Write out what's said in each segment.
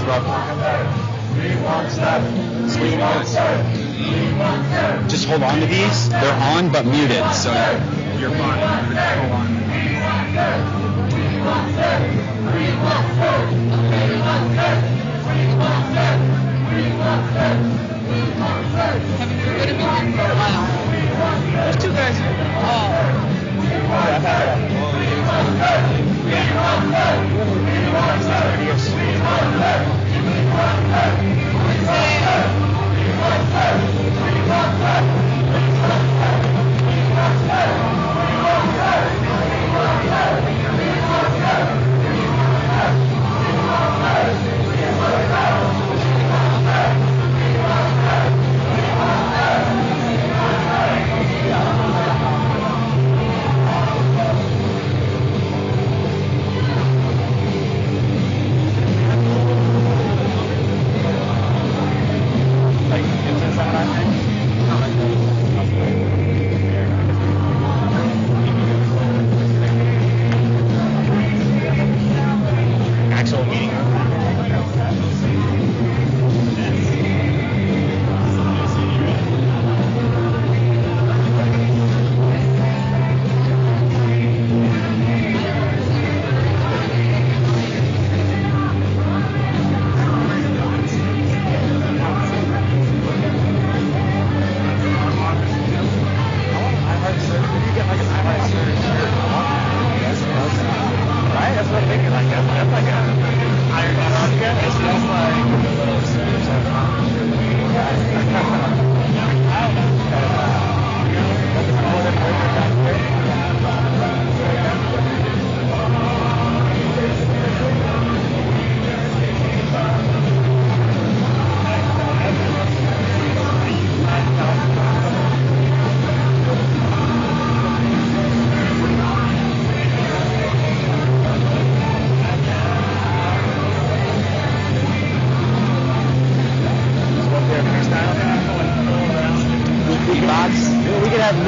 disrupt. Just hold on to these. They're on but muted, so you're fine. Hold on. Kevin, you're going to be here for a while. There's two guys here.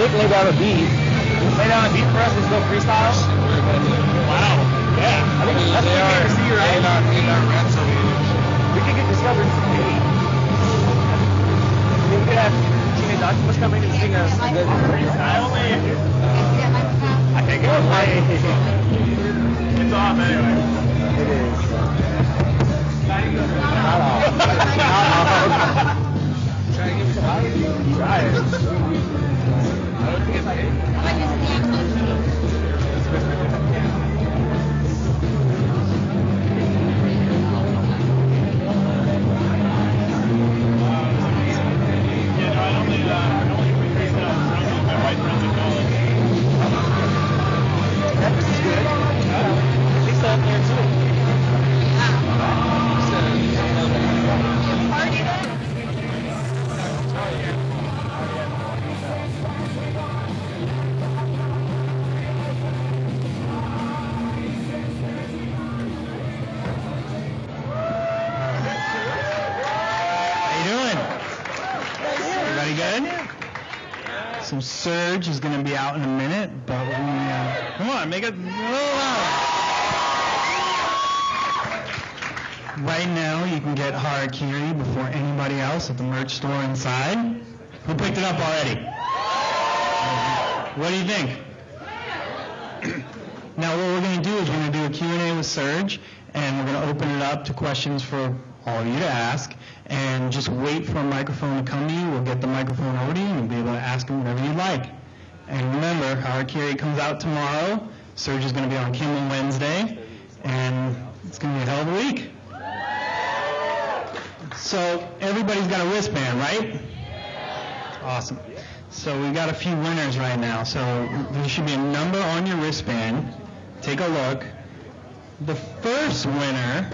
Lay down a beat. Lay down a beat for us. Let's go freestyle. Wow. Yeah. I think that's what we came to see, right? We could get discovered in some beat. We could have Teenage Octopus come in and sing us a good freestyle. I can't get away. It's off anyway. It is. Not off. Try to give me some audio. Try it. So Serj is going to be out in a minute, but we come on, make it a little loud. Right now, you can get Harakiri before anybody else at the merch store inside. Who picked it up already? What do you think? Now, what we're going to do is we're going to do a Q&A with Serj, and we're going to open it up to questions for all of you to ask. And just wait for a microphone to come to you. We'll get the microphone over to you and you'll be able to ask him whatever you like. And remember, Harakiri comes out tomorrow. Serj is going to be on Kimmel Wednesday. And it's going to be a hell of a week. So everybody's got a wristband, right? Awesome. So we've got a few winners right now. So there should be a number on your wristband. Take a look. The first winner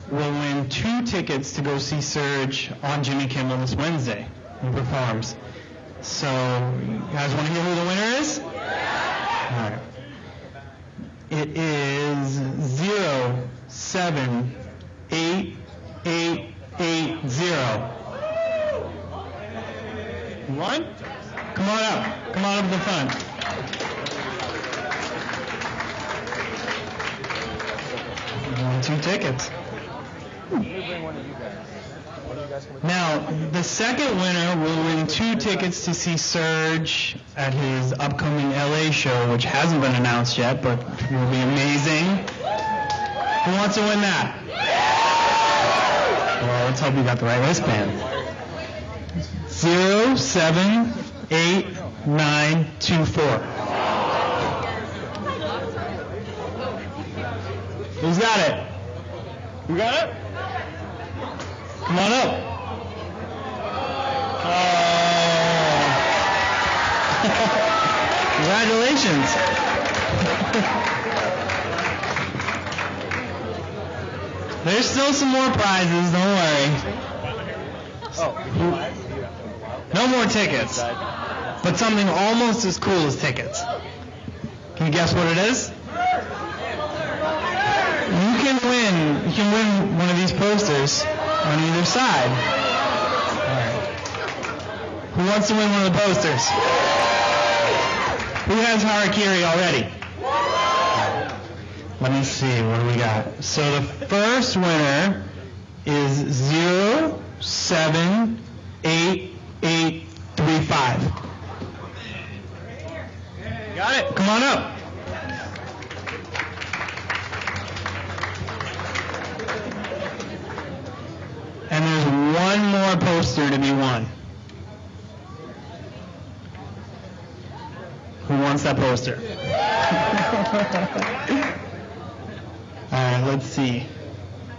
will win 2 tickets to go see Serj on Jimmy Kimmel this Wednesday. He performs. So, you guys want to hear who the winner is? Yeah. All right. It is 078880. One? Come on up. Come on up to the front. You won 2 tickets. Let me bring one of you guys. What do you guys come Now, the second winner will win 2 tickets to see Serj at his upcoming LA show, which hasn't been announced yet, but will be amazing. Who wants to win that? Well, let's hope you got the right wristband. 0788924. Who's got it? You got it? Come on up. Oh. Congratulations. There's still some more prizes, don't worry. No more tickets, but something almost as cool as tickets. Can you guess what it is? You can win one of these posters on either side. All right. Who wants to win one of the posters? Who has Harakiri already? Let me see, what do we got? So the first winner is 078835. Got it? Come on up. And there's one more poster to be won. Who wants that poster? All right, let's see.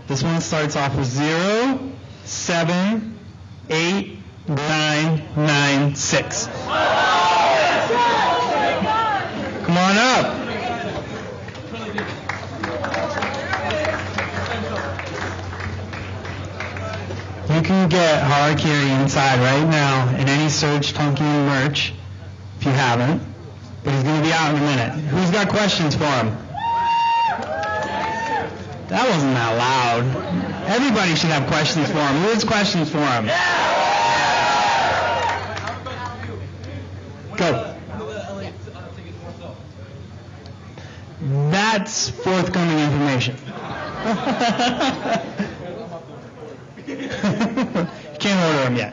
This one starts off with 078996. Come on up. You can get Harakiri inside right now in any Serj Tankian merch, if you haven't. But he's going to be out in a minute. Who's got questions for him? That wasn't that loud. Everybody should have questions for him. Who has questions for him? Go. That's forthcoming information. Can't order them yet.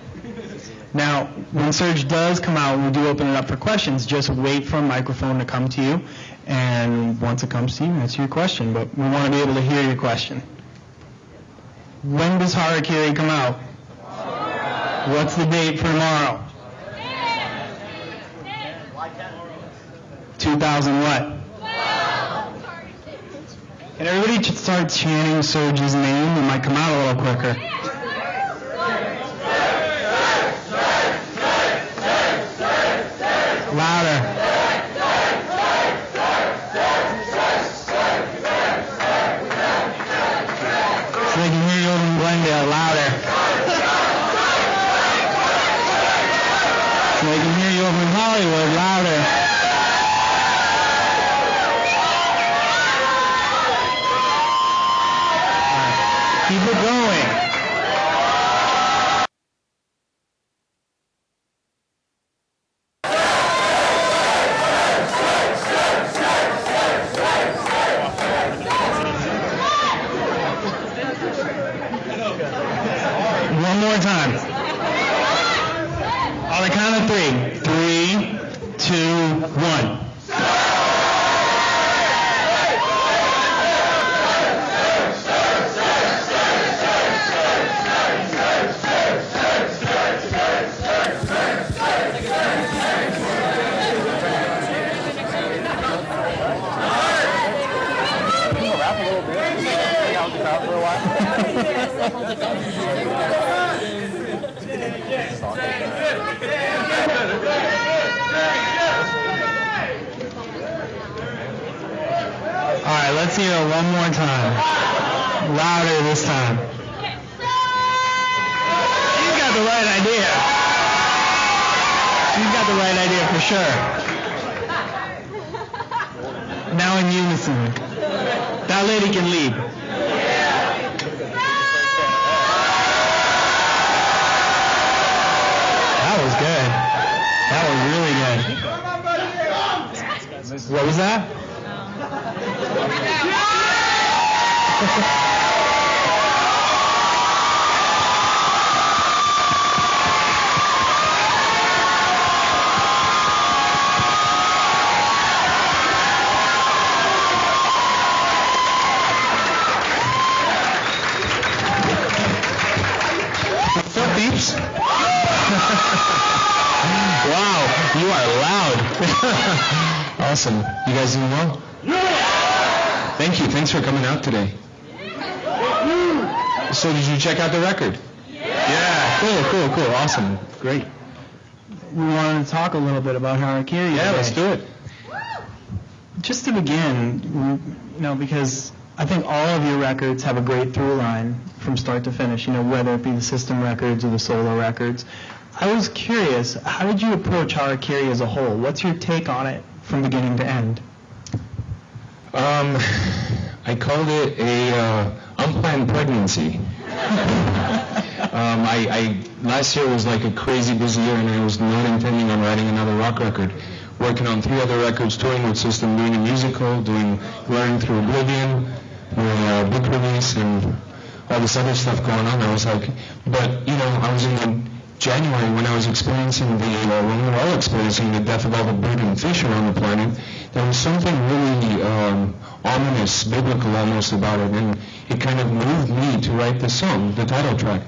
Now, when Serj does come out, we do open it up for questions. Just wait for a microphone to come to you, and once it comes to you, answer your question. But we want to be able to hear your question. When does Harakiri come out? What's the date for tomorrow? 2000 what? And everybody start chanting Serj's name. It might come out a little quicker. Louder. So they can hear you over in Glendale. Louder. So they can hear you over in Hollywood. Louder. Keep it going. One more time. On the count of 3. 3, 2, 1. All right, let's hear it one more time. Louder this time. She's got the right idea. She's got the right idea for sure. Now in unison. That lady can lead. That was good. That was really good. What was that? Wow, you are loud. Awesome. You guys doing well? Yeah! Thank you. Thanks for coming out today. So did you check out the record? Yeah. Cool. Awesome. Great. We wanted to talk a little bit about Harakiri. Yeah, today. let's do it. Just to begin, because I think all of your records have a great through line from start to finish, whether it be the system records or the solo records. I was curious, how did you approach Harakiri as a whole? What's your take on it from beginning to end? I called it a unplanned pregnancy. Last year was like a crazy busy year, and I was not intending on writing another rock record. Working on 3 other records, touring with System, doing a musical, Learning Through Oblivion, doing a book release, and all this other stuff going on. I was like, but I was in January when I was experiencing when we were all experiencing the death of all the bird and fish around the planet. There was something really ominous, biblical almost about it, and it kind of moved me to write the song, the title track.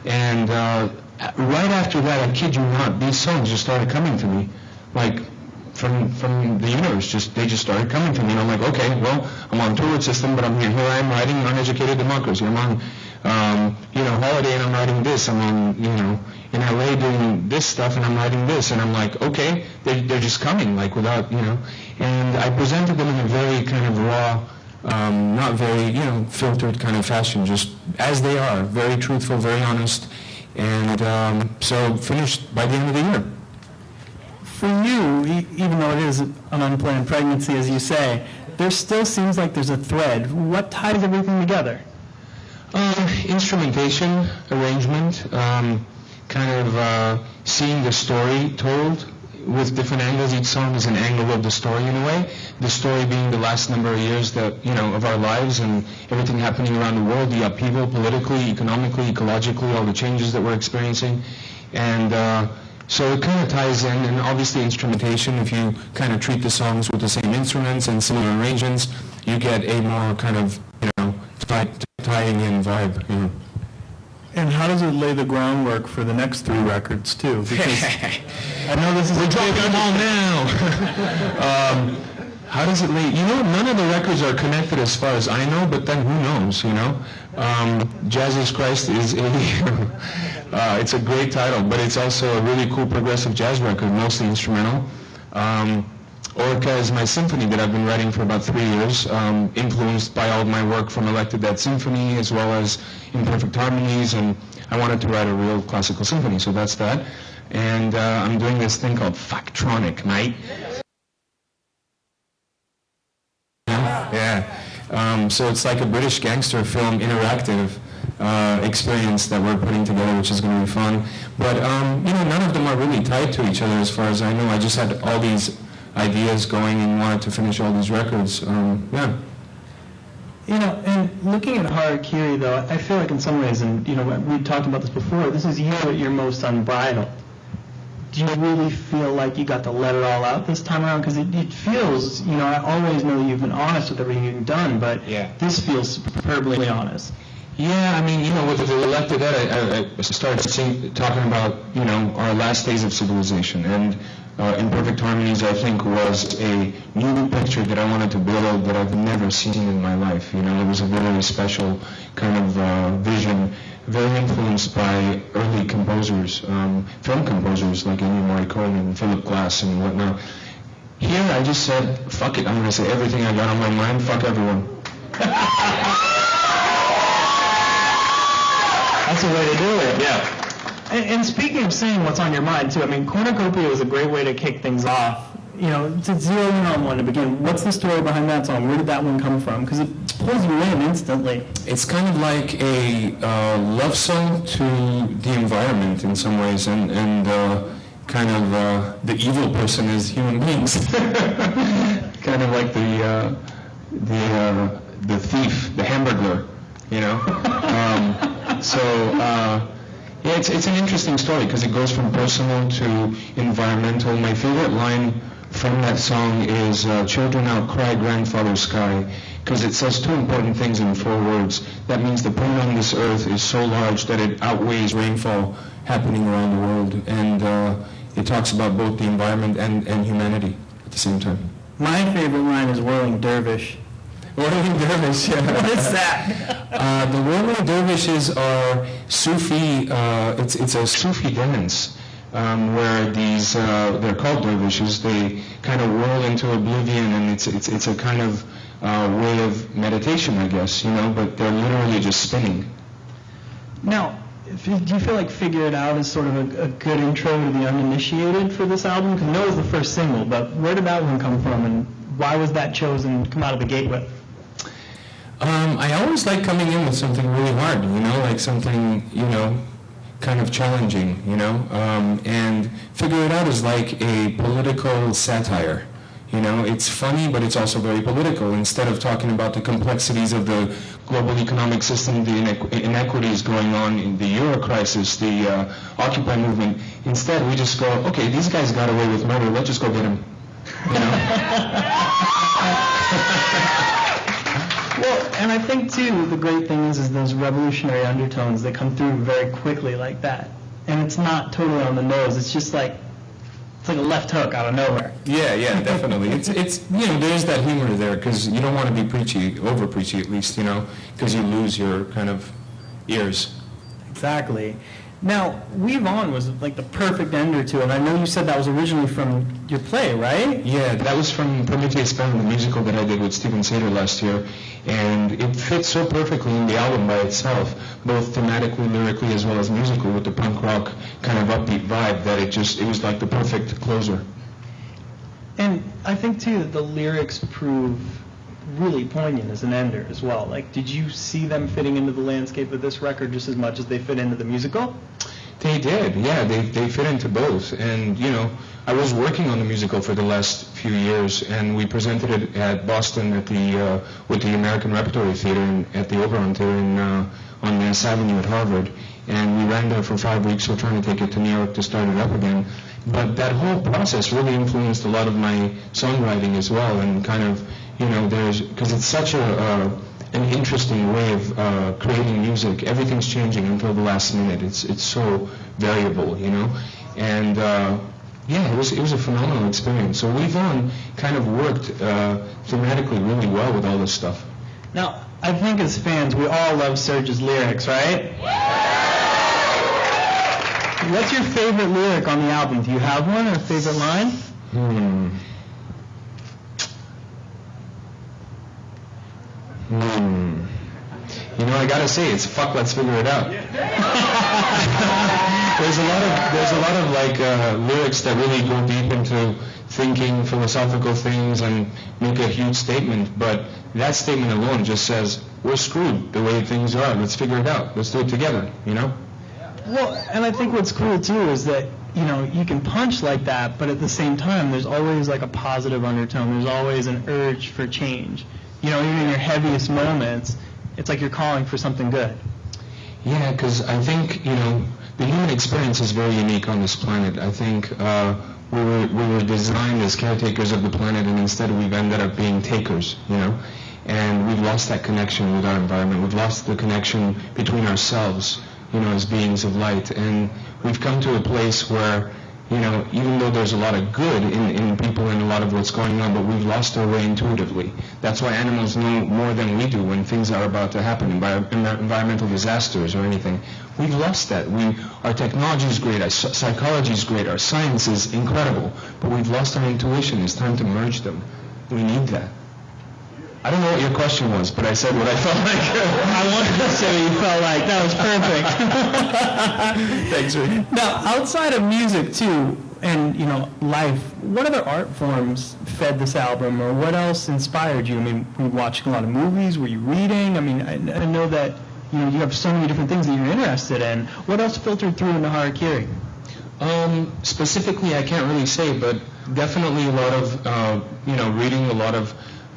And right after that, I kid you not, these songs just started coming to me, like from the universe. They just started coming to me, and I'm like, okay, well, I'm on tour with System, but here I am writing Uneducated Democracy. I'm on Holiday, and I'm writing this. I'm on in LA doing this stuff, and I'm writing this, and I'm like, okay, they're just coming, like without and I presented them in a very kind of raw, not very filtered kind of fashion, just as they are, very truthful, very honest, and so finished by the end of the year. For you, even though it is an unplanned pregnancy, as you say, there still seems like there's a thread. What ties everything together? Instrumentation, arrangement, seeing the story told with different angles. Each song is an angle of the story in a way. The story being the last number of years that of our lives and everything happening around the world, the upheaval politically, economically, ecologically, all the changes that we're experiencing, and so it kind of ties in. And obviously instrumentation. If you kind of treat the songs with the same instruments and similar arrangements, you get a more kind of tying in vibe. And how does it lay the groundwork for the next 3 records too? Because I know this is we're dropping them all now. How does it lay? None of the records are connected as far as I know, but then who knows? Jesus Christ is it's a great title, but it's also a really cool progressive jazz record, mostly instrumental. Orca is my symphony that I've been writing for about 3 years, influenced by all of my work from Elected Dead Symphony as well as Imperfect Harmonies, and I wanted to write a real classical symphony, so that's that. And I'm doing this thing called Factronic, mate. Yeah. So it's like a British gangster film interactive experience that we're putting together, which is going to be fun. But none of them are really tied to each other as far as I know. I just had all these ideas going and wanted to finish all these records. And looking at Harakiri, though, I feel like in some ways, and we talked about this before, this is you at your most unbridled. Do you really feel like you got to let it all out this time around? Because it feels, I always know that you've been honest with everything you've done, but this feels superbly honest. Yeah, with the Elected Dead, I started talking about, our last days of civilization, and Imperfect Harmonies, I think, was a new picture that I wanted to build that I've never seen in my life. It was a very special kind of vision, very influenced by early composers, film composers like Ennio Morricone and Philip Glass and whatnot. Here, I just said, fuck it, I'm going to say everything I got on my mind, fuck everyone. That's a way to do it. Yeah. And speaking of saying what's on your mind, too, Cornucopia was a great way to kick things off. To zero in on one to begin. What's the story behind that song? Where did that one come from? Because it pulls you in instantly. It's kind of like a love song to the environment in some ways, and the evil person is human beings. Kind of like the thief, the hamburglar, It's an interesting story because it goes from personal to environmental. My favorite line from that song is, children outcry grandfather sky, because it says two important things in 4 words. That means the planet on this earth is so large that it outweighs rainfall happening around the world, and it talks about both the environment and humanity at the same time. My favorite line is Whirling Dervish. Whirling Dervish, yeah. What is that? The Whirling Dervishes are Sufi, it's a Sufi dance. Where these, they're called dervishes, they kind of whirl into oblivion, and it's a kind of way of meditation, I guess, but they're literally just spinning. Now, do you feel like Figure It Out is sort of a good intro to the uninitiated for this album? Because I know it was the first single, but where did that one come from, and why was that chosen to come out of the gate with? I always like coming in with something really hard, like something, kind of challenging, and Figure It Out is like a political satire. It's funny, but it's also very political. Instead of talking about the complexities of the global economic system, the inequities going on in the Euro crisis, the Occupy movement, instead we just go, okay, these guys got away with murder, let's just go get them. Well, and I think, too, the great thing is those revolutionary undertones that come through very quickly like that. And it's not totally on the nose. It's just like, it's like a left hook out of nowhere. Yeah, definitely. It's there's that humor there, because you don't want to be preachy, over preachy at least, because you lose your kind of ears. Exactly. Now, Weave On was like the perfect ender to it. And I know you said that was originally from your play, right? Yeah, that was from Prometheus Bound, the musical that I did with Stephen Sater last year. And it fits so perfectly in the album by itself, both thematically, lyrically, as well as musically, with the punk rock kind of upbeat vibe, that it was like the perfect closer. And I think, too, that the lyrics prove really poignant as an ender as well. Like, did you see them fitting into the landscape of this record just as much as they fit into the musical? They did, yeah. They fit into both. And, I was working on the musical for the last few years, and we presented it at Boston at with the American Repertory Theater at the Oberon Theater on Mass Avenue at Harvard. And we ran there for 5 weeks. We're trying to take it to New York to start it up again. But that whole process really influenced a lot of my songwriting as well, and kind of, because it's such an interesting way of creating music. Everything's changing until the last minute. It's so variable, and it was a phenomenal experience. So Weave On kind of worked thematically really well with all this stuff. Now, I think as fans, we all love Serj's lyrics, right? What's your favorite lyric on the album? Do you have one, or a favorite line? I gotta say, it's fuck, let's figure it out. There's a lot of like lyrics that really go deep into thinking philosophical things and make a huge statement, but that statement alone just says, we're screwed the way things are, let's figure it out, let's do it together, Well, and I think what's cool too is that, you can punch like that, but at the same time, there's always like a positive undertone. There's always an urge for change. Even in your heaviest moments, it's like you're calling for something good. Yeah, because I think, the human experience is very unique on this planet. I think we were designed as caretakers of the planet, and instead we've ended up being takers, and we've lost that connection with our environment. We've lost the connection between ourselves, as beings of light, and we've come to a place where, even though there's a lot of good in people and a lot of what's going on, but we've lost our way intuitively. That's why animals know more than we do when things are about to happen, environmental disasters or anything. We've lost that. Our technology is great, our psychology is great, our science is incredible, but we've lost our intuition. It's time to merge them. We need that. I don't know what your question was, but I said what I felt like. I wanted to say what you felt like. That was perfect. Thanks, Rick. Now, outside of music, too, and, life, what other art forms fed this album, or what else inspired you? I mean, were you watching a lot of movies? Were you reading? I mean, I know that, you have so many different things that you're interested in. What else filtered through into Harakiri? Specifically, I can't really say, but definitely a lot of, reading, a lot of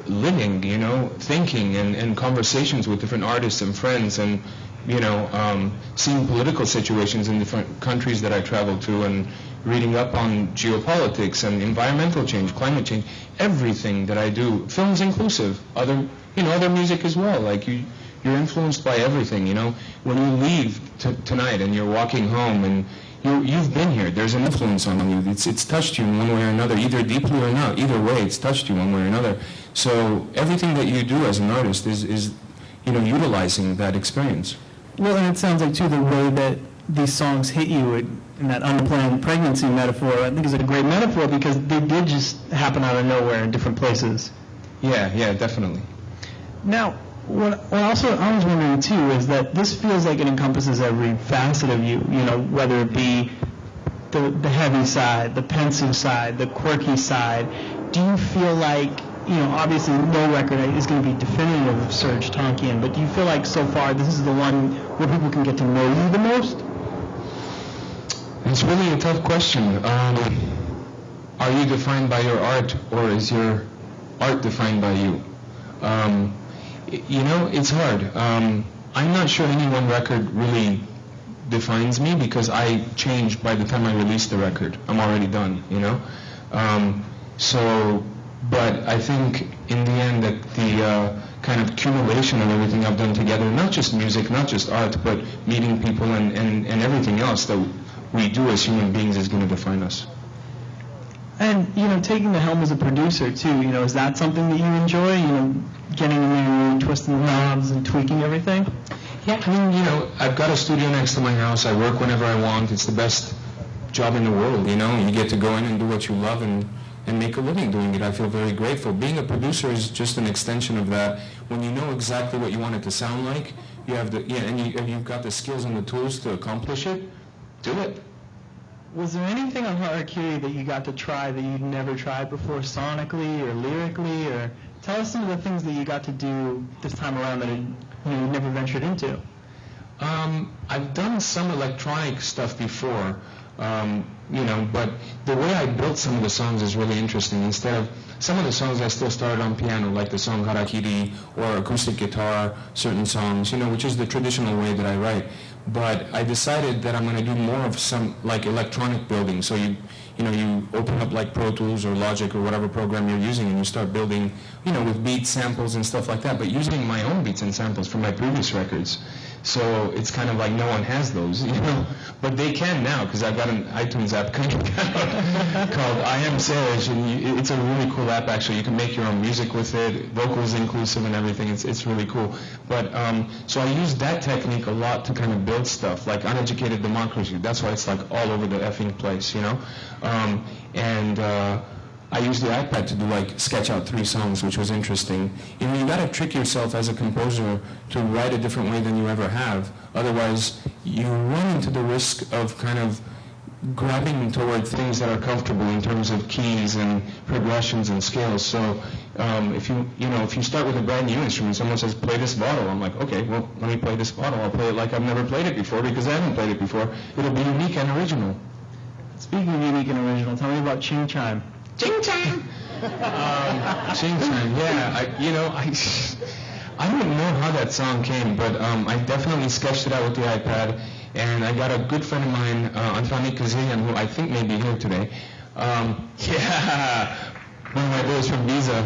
living, thinking and conversations with different artists and friends, and, seeing political situations in different countries that I traveled to, and, reading up on geopolitics and environmental change, climate change, everything that I do, films inclusive, other music as well. Like you're influenced by everything. When you leave tonight and you're walking home and you've been here, there's an influence on you. It's touched you in one way or another, either deeply or not. Either way, it's touched you one way or another. So everything that you do as an artist is utilizing that experience. Well, and it sounds like, too, the way that these songs hit you in that unplanned pregnancy metaphor, I think is a great metaphor because they did just happen out of nowhere in different places. Yeah, definitely. Now, what I was wondering, too, is that this feels like it encompasses every facet of you, whether it be the heavy side, the pensive side, the quirky side. Do you feel like, obviously no record is going to be definitive of Serj Tankian, but do you feel like so far this is the one where people can get to know you the most? It's really a tough question. Are you defined by your art, or is your art defined by you? It's hard. I'm not sure any one record really defines me because I change by the time I release the record. I'm already done, But I think in the end that the kind of accumulation of everything I've done together, not just music, not just art, but meeting people and everything else that we do as human beings is going to define us. And, taking the helm as a producer, too, is that something that you enjoy, getting in there and twisting the knobs and tweaking everything? Yeah, I've got a studio next to my house. I work whenever I want. It's the best job in the world, You get to go in and do what you love and make a living doing it. I feel very grateful. Being a producer is just an extension of that. When you know exactly what you want it to sound like, you have and you've got the skills and the tools to accomplish it, do it. Was there anything on Harakiri that you got to try that you'd never tried before, sonically or lyrically? Or tell us some of the things that you got to do this time around that you never ventured into. I've done some electronic stuff before, but the way I built some of the songs is really interesting. Instead of some of the songs I still started on piano, like the song Harakiri, or acoustic guitar, certain songs, which is the traditional way that I write. But I decided that I'm going to do more of some like electronic building. So you open up like Pro Tools or Logic or whatever program you're using, and you start building, with beat samples and stuff like that, but using my own beats and samples from my previous records. So it's kind of like no one has those, but they can now because I've got an iTunes app kind of called I Am Serj, and it's a really cool app actually. You can make your own music with it, vocals inclusive and everything. It's really cool. But so I use that technique a lot to kind of build stuff like Uneducated Democracy. That's why it's like all over the effing place, I used the iPad to do sketch out 3 songs, which was interesting. You got to trick yourself as a composer to write a different way than you ever have. Otherwise, you run into the risk of kind of grabbing toward things that are comfortable in terms of keys and progressions and scales. So if you start with a brand new instrument, someone says play this bottle. I'm like, okay, well let me play this bottle. I'll play it like I've never played it before because I haven't played it before. It'll be unique and original. Speaking of unique and original, tell me about Ching Chime. Ching Chime. Ching Chime. Yeah. I don't know how that song came, but I definitely sketched it out with the iPad, and I got a good friend of mine, Anthony Kazilian, who I think may be here today. One of my boys from Visa.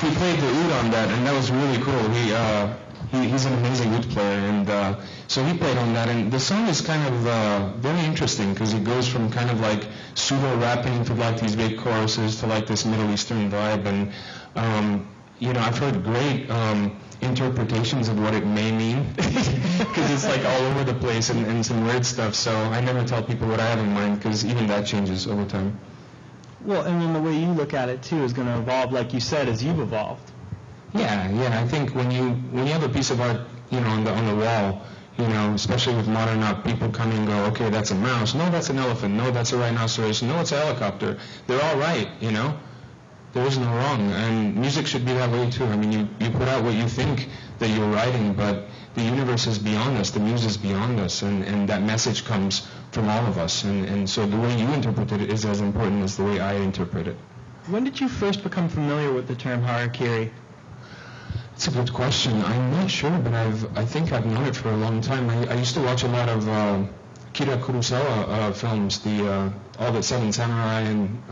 He played the oud on that, and that was really cool. He's an amazing oud player, and so he played on that. And the song is kind of very interesting because it goes from kind of like pseudo rapping to like these big choruses to like this Middle Eastern vibe. And I've heard great interpretations of what it may mean because it's like all over the place and some weird stuff. So I never tell people what I have in mind because even that changes over time. Well, and then the way you look at it too is going to evolve, like you said, as you've evolved. Yeah. I think when you have a piece of art, on the wall, especially with modern art, people come and go, okay, that's a mouse. No, that's an elephant. No, that's a rhinoceros. No, it's a helicopter. They're all right, There is no wrong. And music should be that way too. I mean, you put out what you think that you're writing, but the universe is beyond us. The muse is beyond us, and that message comes from all of us. And so the way you interpret it is as important as the way I interpret it. When did you first become familiar with the term Harakiri? It's a good question. I'm not sure, but I think I've known it for a long time. I used to watch a lot of Akira Kurosawa films, all the Seven Samurai and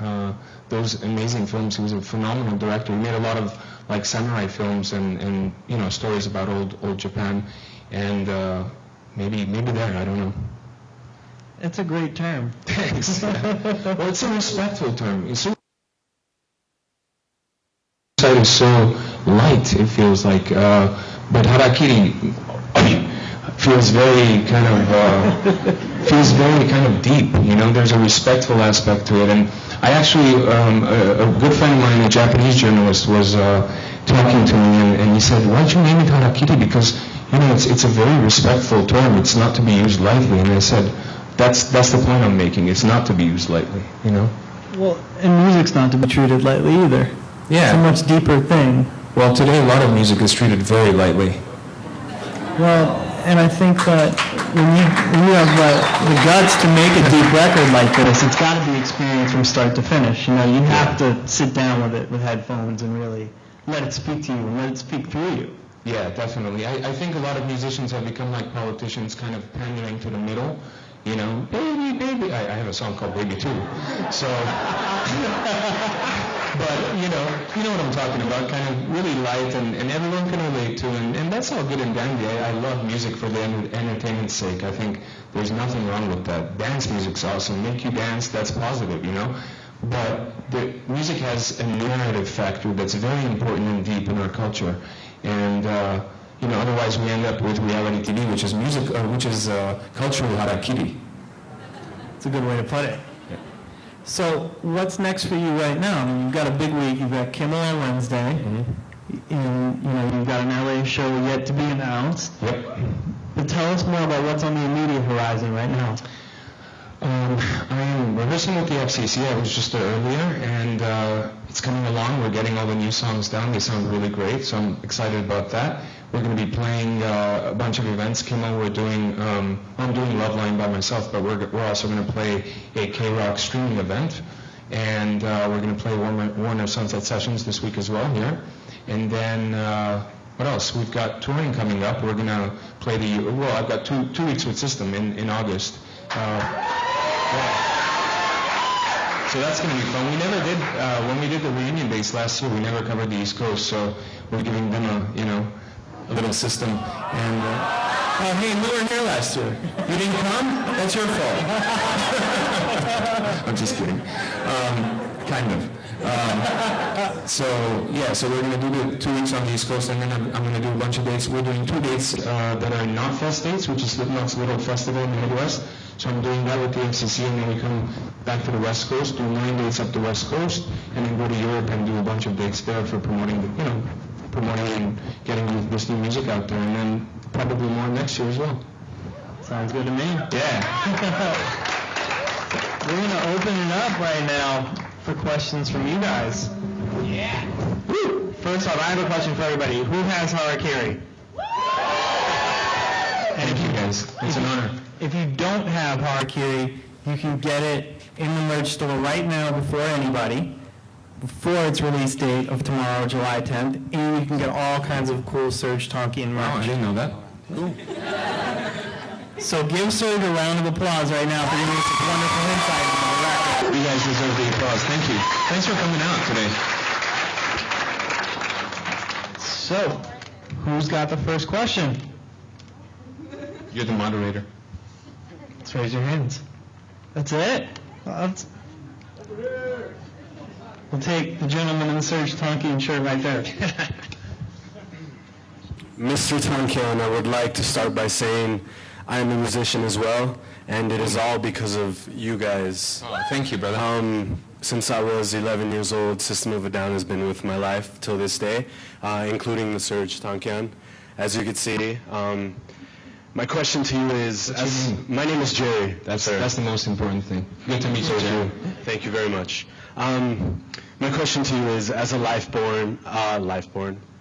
those amazing films. He was a phenomenal director. He made a lot of like samurai films and stories about old Japan, and maybe there, I don't know. It's a great term. Thanks. Well, it's a respectful term. It's is so light, it feels like, but Harakiri feels very kind of deep. There's a respectful aspect to it. And I actually, a good friend of mine, a Japanese journalist, was talking to me, and he said, "Why'd you name it Harakiri? Because it's a very respectful term. It's not to be used lightly." And I said, "That's the point I'm making. It's not to be used lightly." Well, and music's not to be treated lightly either. Yeah. It's a much deeper thing. Well, today a lot of music is treated very lightly. Well, and I think that when you have the guts to make a deep record like this, it's got to be experienced from start to finish. You have to sit down with it with headphones and really let it speak to you and let it speak through you. Yeah, definitely. I think a lot of musicians have become like politicians, kind of pandering to the middle. Baby, baby. I have a song called Baby too. So, but you know what I'm talking about. Kind of really light and everyone can relate to, and that's all good and dandy. I love music for the entertainment's sake. I think there's nothing wrong with that. Dance music's awesome. Make you dance, that's positive, But the music has a narrative factor that's very important and deep in our culture, and otherwise we end up with reality TV, which is cultural harakiri. It's a good way to put it. Yeah. So what's next for you right now? I mean, you've got a big week. You've got Kimmel on Wednesday, and you've got an LA show yet to be announced. Yep. But tell us more about what's on the immediate horizon right now. I am rehearsing with the FCC. I was just there earlier, and it's coming along. We're getting all the new songs down. They sound really great, so I'm excited about that. We're going to be playing a bunch of events. Kimmel, I'm doing Loveline by myself, but we're also going to play a K-Rock streaming event, and we're going to play Warner Sunset Sessions this week as well here. And then what else? We've got touring coming up. We're going to play I've got two weeks with System in August. So that's going to be fun. We never did, when we did the reunion dates last year, we never covered the East Coast, so we're giving them a little System. And, hey, we weren't here last year. You didn't come? That's your fault. I'm just kidding. Kind of. So we're going to do the 2 weeks on the East Coast, and then I'm going to do a bunch of dates. We're doing 2 dates that are not fest dates, which is Slipknot's little festival in the Midwest. So I'm doing that with the FCC, and then we come back to the West Coast, do 9 dates up the West Coast, and then go to Europe and do a bunch of dates there for promoting and getting this new music out there, and then probably more next year as well. Sounds good to me. Yeah. We're going to open it up right now for questions from you guys. Yeah. Woo. First off, I have a question for everybody. Who has Harakiri? Thank you guys. It's an honor. If you don't have Harakiri, you can get it in the merch store right now before anybody, before its release date of tomorrow, July 10th, and you can get all kinds of cool Serj Tankian merch. Oh, I didn't know that. Cool. So give Serj a round of applause right now for giving us this wonderful insight into the record. You guys deserve the applause. Thank you. Thanks for coming out today. So, who's got the first question? You're the moderator. Let's raise your hands. That's it? We'll take the gentleman in the Serj Tankian shirt right there. Mr. Tankian, I would like to start by saying I am a musician as well, and it is all because of you guys. Oh, thank you, brother. Since I was 11 years old, System of a Down has been with my life till this day, including the Serj Tankian. As you can see, my question to you is... What's your name? My name is Jerry. That's the most important thing. Good to meet you, Jerry. Thank you very much. My question to you is, as a life-born,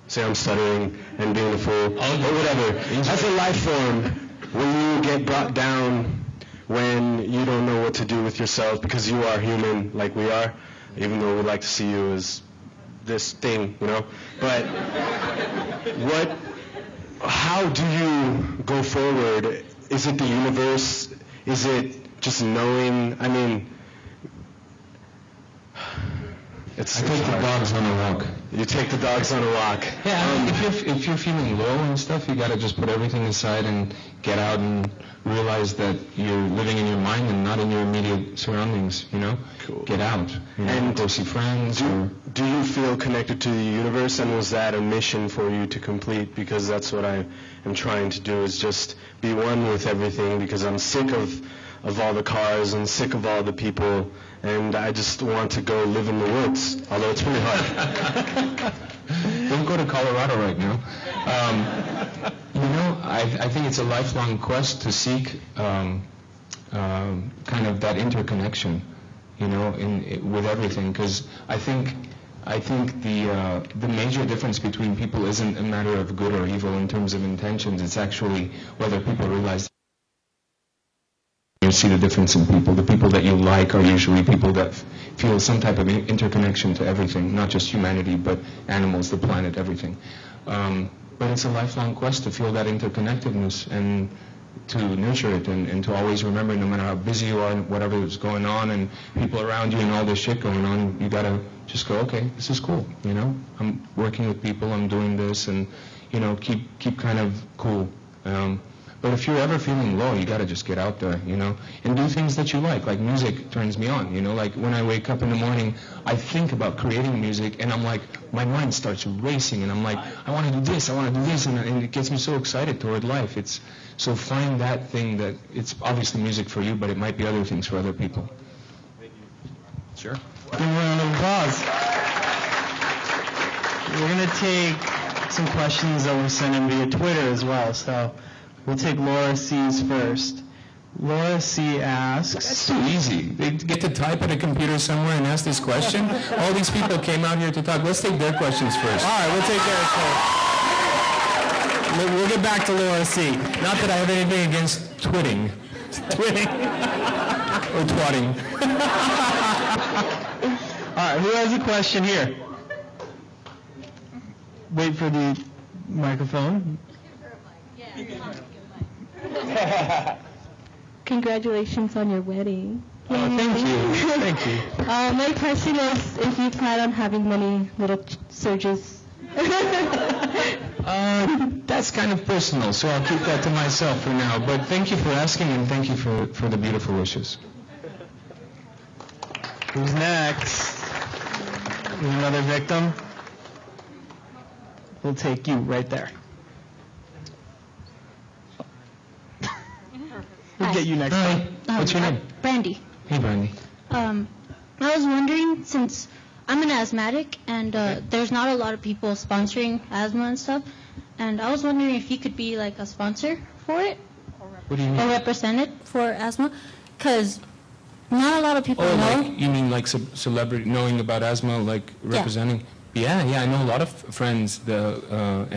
say I'm stuttering and being a fool, or whatever. As a life form, when you get brought down, when you don't know what to do with yourself, because you are human like we are, even though we like to see you as this thing, but how do you go forward? Is it the universe? Is it just knowing? I mean, I take the dogs on a walk. You take the dogs on a walk. Yeah, I mean, if you're feeling low and stuff, you got to just put everything aside and get out and realize that you're living in your mind and not in your immediate surroundings, you know? Cool. Get out. And go see friends. Do you feel connected to the universe, and was that a mission for you to complete? Because that's what I am trying to do, is just be one with everything, because I'm sick of all the cars and sick of all the people, and I just want to go live in the woods, although it's really hard. Don't go to Colorado right now. You know, I think it's a lifelong quest to seek kind of that interconnection, you know, with everything. Because I think the major difference between people isn't a matter of good or evil in terms of intentions. It's actually whether people realize. You see the difference in people. The people that you like are usually people that feel some type of interconnection to everything, not just humanity, but animals, the planet, everything. But it's a lifelong quest to feel that interconnectedness and to nurture it and to always remember, no matter how busy you are and whatever is going on and people around you and all this shit going on, you gotta just go, okay, this is cool, you know? I'm working with people, I'm doing this, and, you know, keep kind of cool. But if you're ever feeling low, you got to just get out there, you know, and do things that you like. Like music turns me on, you know, like when I wake up in the morning, I think about creating music, and I'm like, my mind starts racing, and I'm like, I want to do this, and it gets me so excited toward life. So find that thing that, it's obviously music for you, but it might be other things for other people. Sure. Give a round of applause. We're going to take some questions that were sent in via Twitter as well, so we'll take Laura C's first. Laura C asks... That's too easy. They get to type at a computer somewhere and ask this question? All these people came out here to talk. Let's take their questions first. All right, we'll take theirs first. We'll get back to Laura C. Not that I have anything against twitting. Twitting. Or twatting. All right, who has a question here? Wait for the microphone. Congratulations on your wedding. Thank you. Thank you. My question is if you plan on having many little Serges. That's kind of personal, so I'll keep that to myself for now. But thank you for asking, and thank you for the beautiful wishes. Who's next? Another victim? We'll take you right there. We'll get you next time. What's your name? Brandy. Hey, Brandy. I was wondering, since I'm an asthmatic and there's not a lot of people sponsoring asthma and stuff, and I was wondering if you could be like a sponsor for it What do you mean? or represent it for asthma, because not a lot of people know. Like, you mean like celebrity knowing about asthma, like representing? Yeah, I know a lot of friends that are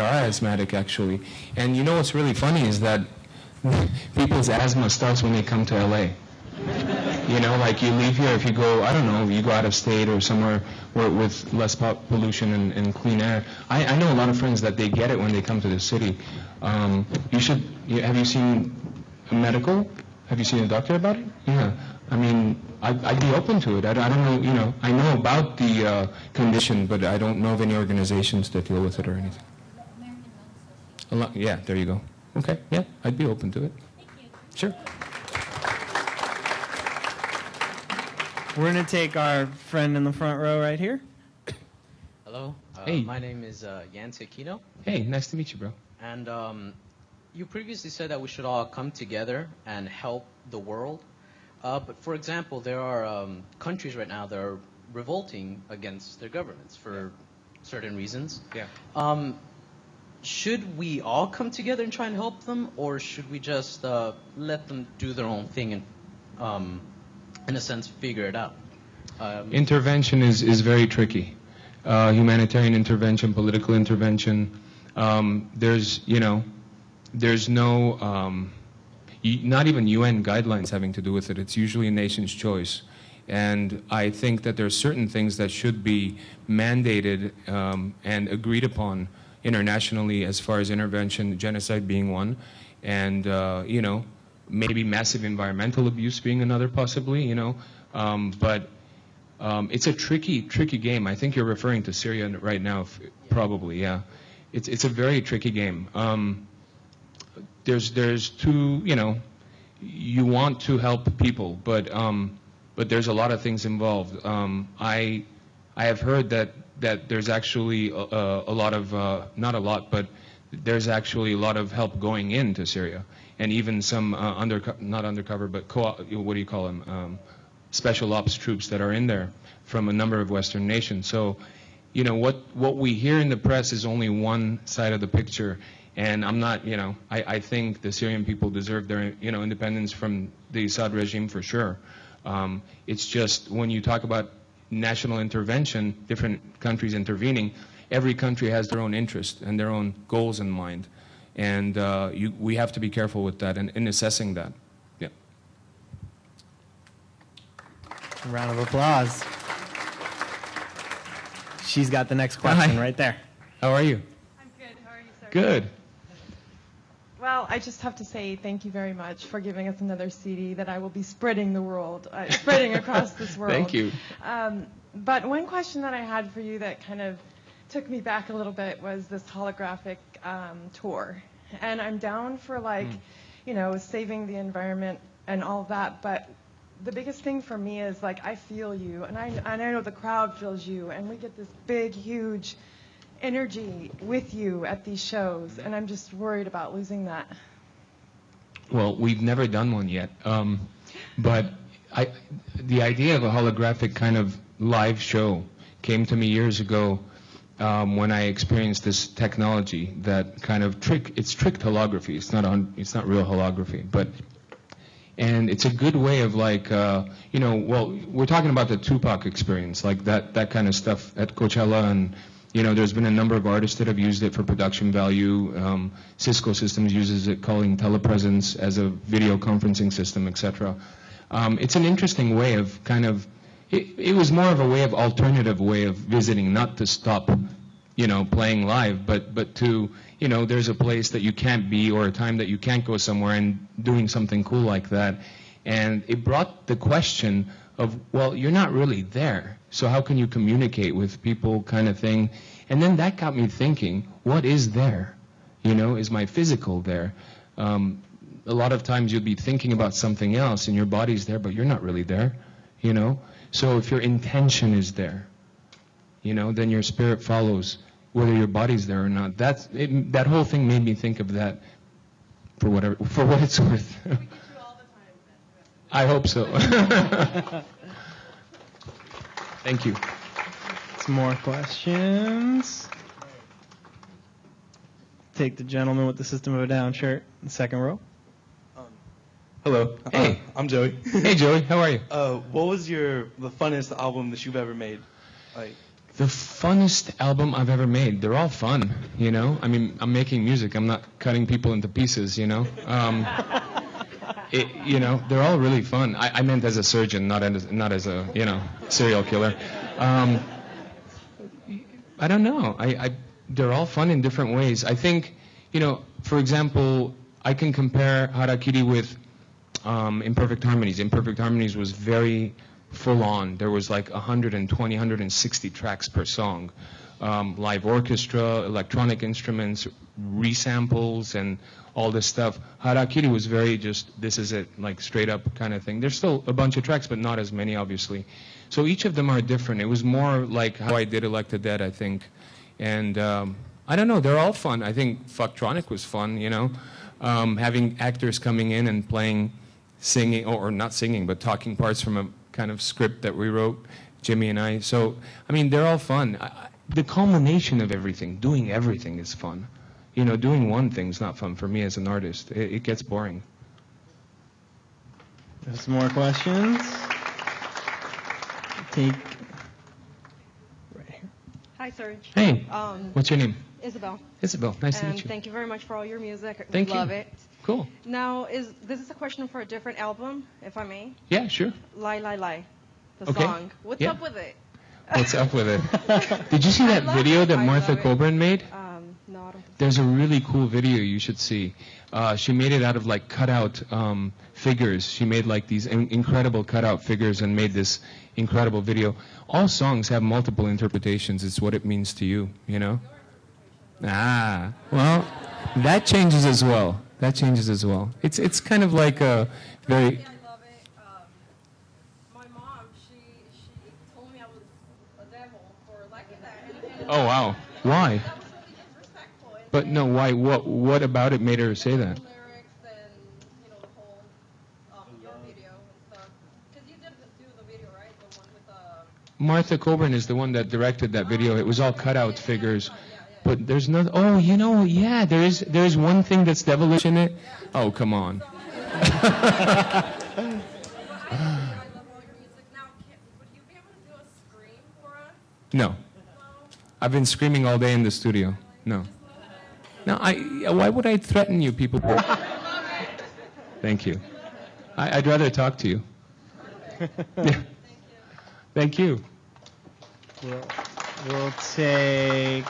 asthmatic actually. And you know what's really funny is that people's asthma starts when they come to LA. You know, like you leave here, if you go, I don't know, you go out of state or somewhere with less pollution and clean air. I know a lot of friends that they get it when they come to the city. Have you seen a medical? Have you seen a doctor about it? Yeah. I mean, I'd be open to it. I don't know, you know, I know about the condition, but I don't know of any organizations that deal with it or anything. Yeah, there you go. Okay, yeah, I'd be open to it. Thank you. Sure. We're going to take our friend in the front row right here. Hello. Hey. My name is Yan Sekino. Hey, nice to meet you, bro. And you previously said that we should all come together and help the world. But for example, there are countries right now that are revolting against their governments for certain reasons. Yeah. Should we all come together and try and help them, or should we just let them do their own thing and, in a sense, figure it out? Intervention is very tricky. Humanitarian intervention, political intervention. There's no, not even UN guidelines having to do with it. It's usually a nation's choice. And I think that there are certain things that should be mandated and agreed upon internationally as far as intervention, genocide being one, and maybe massive environmental abuse being another possibly, but it's a tricky game. I think you're referring to Syria right now, probably, yeah. It's a very tricky game. There's two, you want to help people, but there's a lot of things involved. I have heard that there's actually a lot of, not a lot, but there's actually a lot of help going into Syria, and even some not undercover, but what do you call them? Special ops troops that are in there from a number of Western nations. So, what we hear in the press is only one side of the picture, and I'm not, I think the Syrian people deserve their, independence from the Assad regime for sure. It's just when you talk about national intervention, different countries intervening, every country has their own interest and their own goals in mind, and we have to be careful with that and in assessing that. Yeah. A round of applause. She's got the next question right there. How are you? I'm good. How are you, sir? Good. Well, I just have to say thank you very much for giving us another CD that I will be spreading the world, spreading across this world. Thank you. But one question that I had for you that kind of took me back a little bit was this holographic tour. And I'm down for saving the environment and all that, but the biggest thing for me is I feel you, and I know the crowd feels you, and we get this big, huge energy with you at these shows, and I'm just worried about losing that. Well, we've never done one yet, but the idea of a holographic kind of live show came to me years ago when I experienced this technology that kind of it's tricked holography. It's not real holography, and it's a good way of we're talking about the Tupac experience, that kind of stuff at Coachella, and there's been a number of artists that have used it for production value. Cisco Systems uses it, calling telepresence as a video conferencing system, etc. It's an interesting way of it was more of a alternative way of visiting, not to stop, playing live, but to, there's a place that you can't be or a time that you can't go somewhere and doing something cool like that. And it brought the question of, well, you're not really there, so how can you communicate with people, kind of thing. And then that got me thinking, what is there? Is my physical there? A lot of times you'll be thinking about something else and your body's there, but you're not really there, So if your intention is there, then your spirit follows whether your body's there or not. That whole thing made me think of that for what it's worth. We get you all the time, then. I hope so. Thank you. Some more questions. Take the gentleman with the System of a Down shirt in the second row. Hello. Hey. I'm Joey. Hey, Joey. How are you? What was the funnest album that you've ever made? The funnest album I've ever made. They're all fun, I mean, I'm making music. I'm not cutting people into pieces, They're all really fun. I meant as a surgeon, not as a, serial killer. I don't know. They're all fun in different ways. I think, for example, I can compare Harakiri with Imperfect Harmonies. Imperfect Harmonies was very full on. There was 120, 160 tracks per song. Live orchestra, electronic instruments, resamples, and all this stuff. Harakiri was very just, this is it, straight up kind of thing. There's still a bunch of tracks, but not as many, obviously. So each of them are different. It was more like how I did Elected Dead, I think. And I don't know, they're all fun. I think Fucktronic was fun, having actors coming in and playing, singing, or not singing, but talking parts from a kind of script that we wrote, Jimmy and I. So, I mean, they're all fun. The culmination of everything, doing everything is fun. Doing one thing's not fun for me as an artist. It gets boring. There's some more questions. Take right here. Hi, Serj. Hey, what's your name? Isabel. Isabel, nice to And meet you. thank you very much for all your music. Thank you. Love it. Cool. Now, this is a question for a different album, if I may? Yeah, sure. Lie, Lie, Lie, the Okay. song. What's Yeah. up with it? What's up with it? Did you see that love video it. that I Martha love it. Coburn made? No, I don't think so. There's a really cool video you should see. She made it out of like cutout figures. She made like these incredible cutout figures and made this incredible video. All songs have multiple interpretations. It's what it means to you, you know? Ah, well, that changes as well. That changes as well. It's kind of like a very... I love it. My mom, she told me I was a devil for liking that. Oh, wow. Why? That was really disrespectful. But no, why? What about it made her say that? The lyrics and, the whole, your video and stuff. Because you did do the video, right? The one with Martha Coburn is the one that directed that video. It was all cutout figures. But there's no... Oh, yeah, there's one thing that's devilish in it. Oh, come on. No. I've been screaming all day in the studio. No. No, why would I threaten you people? Thank you. I'd rather talk to you. Yeah. Thank you. We'll take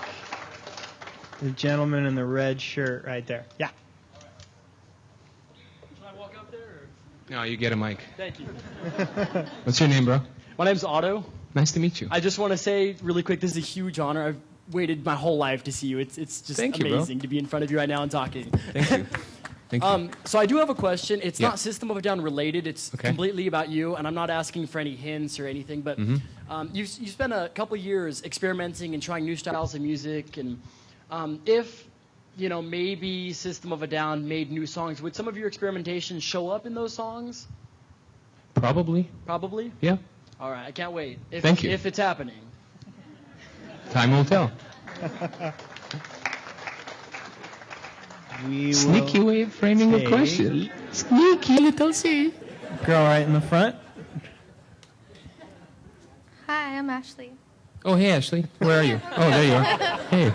the gentleman in the red shirt right there. Yeah. Should I walk up there? Or? No, you get a mic. Thank you. What's your name, bro? My name's Otto. Nice to meet you. I just want to say really quick, this is a huge honor. I've waited my whole life to see you. It's just amazing to be in front of you right now and talking. Thank you. Thank you. So I do have a question. It's not System of a Down related. It's Okay. completely about you, and I'm not asking for any hints or anything. But you spent a couple years experimenting and trying new styles of music. And if maybe System of a Down made new songs, would some of your experimentation show up in those songs? Probably. Probably. Yeah. All right. I can't wait. Thank you. If it's happening. Time will tell. Sneaky way of framing a question. Sneaky little C. Girl right in the front. Hi, I'm Ashley. Oh, hey, Ashley. Where are you? Oh, there you are. Hey.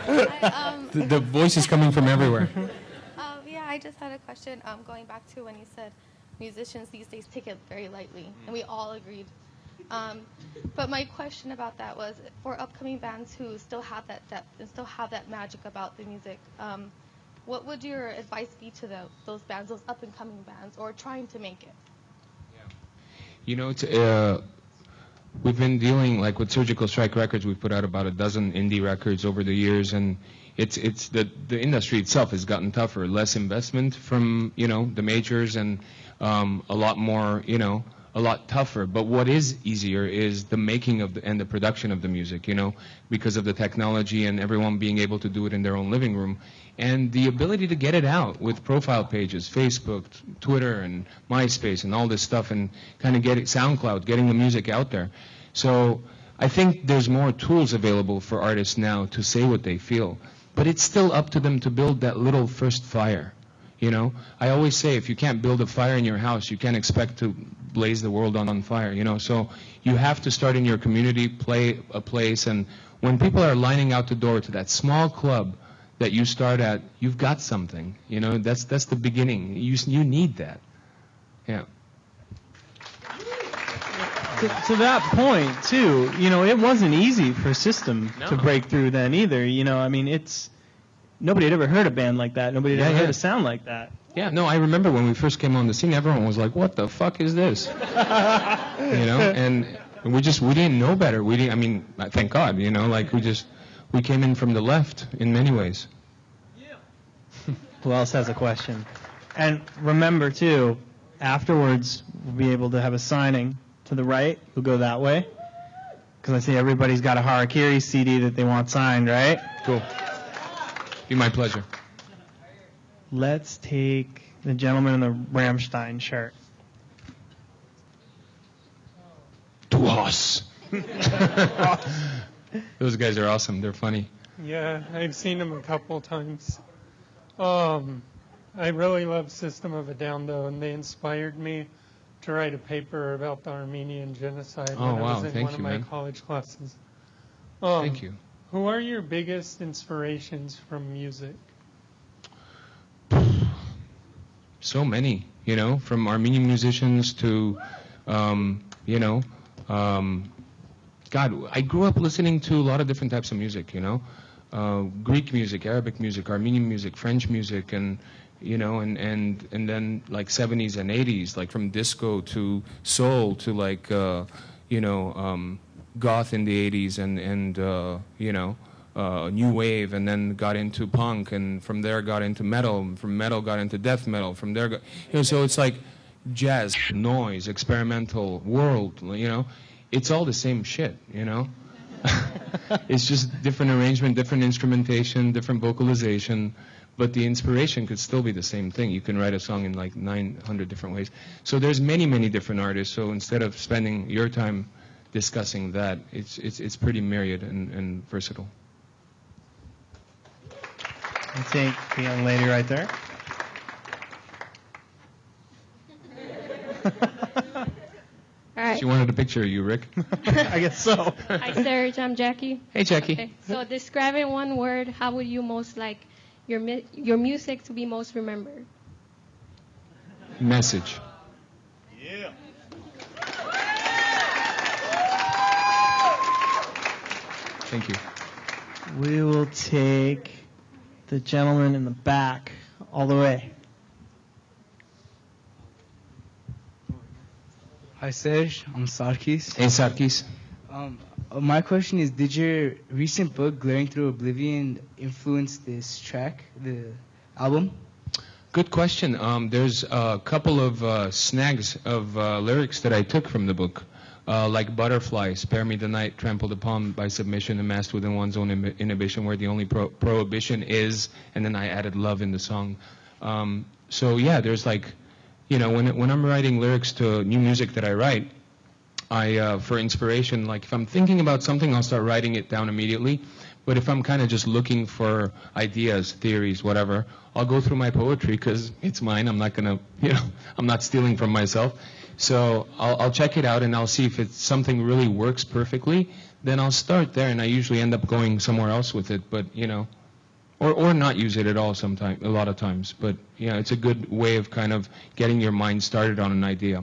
The voice is coming from everywhere. Yeah, I just had a question. Going back to when you said musicians these days take it very lightly, and we all agreed. But my question about that was, for upcoming bands who still have that depth and still have that magic about the music, what would your advice be to those bands, those up-and-coming bands, or trying to make it? We've been dealing, like with Surgical Strike Records, we've put out about a dozen indie records over the years, and it's the industry itself has gotten tougher. Less investment from, the majors, and a lot more, a lot tougher. But what is easier is the making of and the production of the music, because of the technology and everyone being able to do it in their own living room. And the ability to get it out with profile pages, Facebook, Twitter, and MySpace, and all this stuff, and kind of get it, SoundCloud, getting the music out there. So I think there's more tools available for artists now to say what they feel. But it's still up to them to build that little first fire. I always say, if you can't build a fire in your house, you can't expect to blaze the world on fire, So you have to start in your community, play a place, and when people are lining out the door to that small club that you start at, you've got something, that's the beginning. You need that. Yeah. To that point, too, it wasn't easy for System to break through then either. Nobody had ever heard a band like that. Nobody had ever heard a sound like that. Yeah, no, I remember when we first came on the scene, everyone was like, what the fuck is this? And we didn't know better. Thank God, we came in from the left in many ways. Who else has a question? And remember, too, afterwards, we'll be able to have a signing to the right. We'll go that way. Because I see everybody's got a Harakiri CD that they want signed, right? Cool. Be my pleasure. Let's take the gentleman in the Rammstein shirt. To us. Those guys are awesome. They're funny. Yeah, I've seen them a couple times. I really love System of a Down, though, and they inspired me to write a paper about the Armenian genocide when I was in one of my college classes. Thank you. Who are your biggest inspirations from music? So many, from Armenian musicians to, God, I grew up listening to a lot of different types of music, Greek music, Arabic music, Armenian music, French music, and and then like 70s and 80s, like from disco to soul to like goth in the 80s and new wave, and then got into punk, and from there got into metal, and from metal got into death metal, from there so it's like jazz, noise, experimental, world, it's all the same shit, It's just different arrangement, different instrumentation, different vocalization, but the inspiration could still be the same thing. You can write a song in like 900 different ways. So there's many, many different artists. So instead of spending your time discussing that, it's pretty myriad and versatile. I think the young lady right there. All right. She wanted a picture of you, Rick. I guess so. Hi, Serj. I'm Jackie. Hey, Jackie. Okay. So describe in one word, how would you most like your music to be most remembered? Message. Yeah. Thank you. We will take the gentleman in the back all the way. Hi, Serj. I'm Sarkis. Hey, Sarkis. My question is, did your recent book, Glaring Through Oblivion, influence this track, the album? Good question. There's a couple of snags of lyrics that I took from the book, like Butterfly, Spare Me the Night, Trampled Upon by Submission, Amassed Within One's Own Inhibition, where the only prohibition is, and then I added love in the song. So yeah, there's like, when I'm writing lyrics to new music that I write, for inspiration, like if I'm thinking about something, I'll start writing it down immediately. But if I'm kind of just looking for ideas, theories, whatever, I'll go through my poetry because it's mine. I'm not gonna, I'm not stealing from myself. So I'll check it out and I'll see if it's something really works perfectly. Then I'll start there, and I usually end up going somewhere else with it. But or not use it at all sometimes, a lot of times. But yeah, it's a good way of kind of getting your mind started on an idea.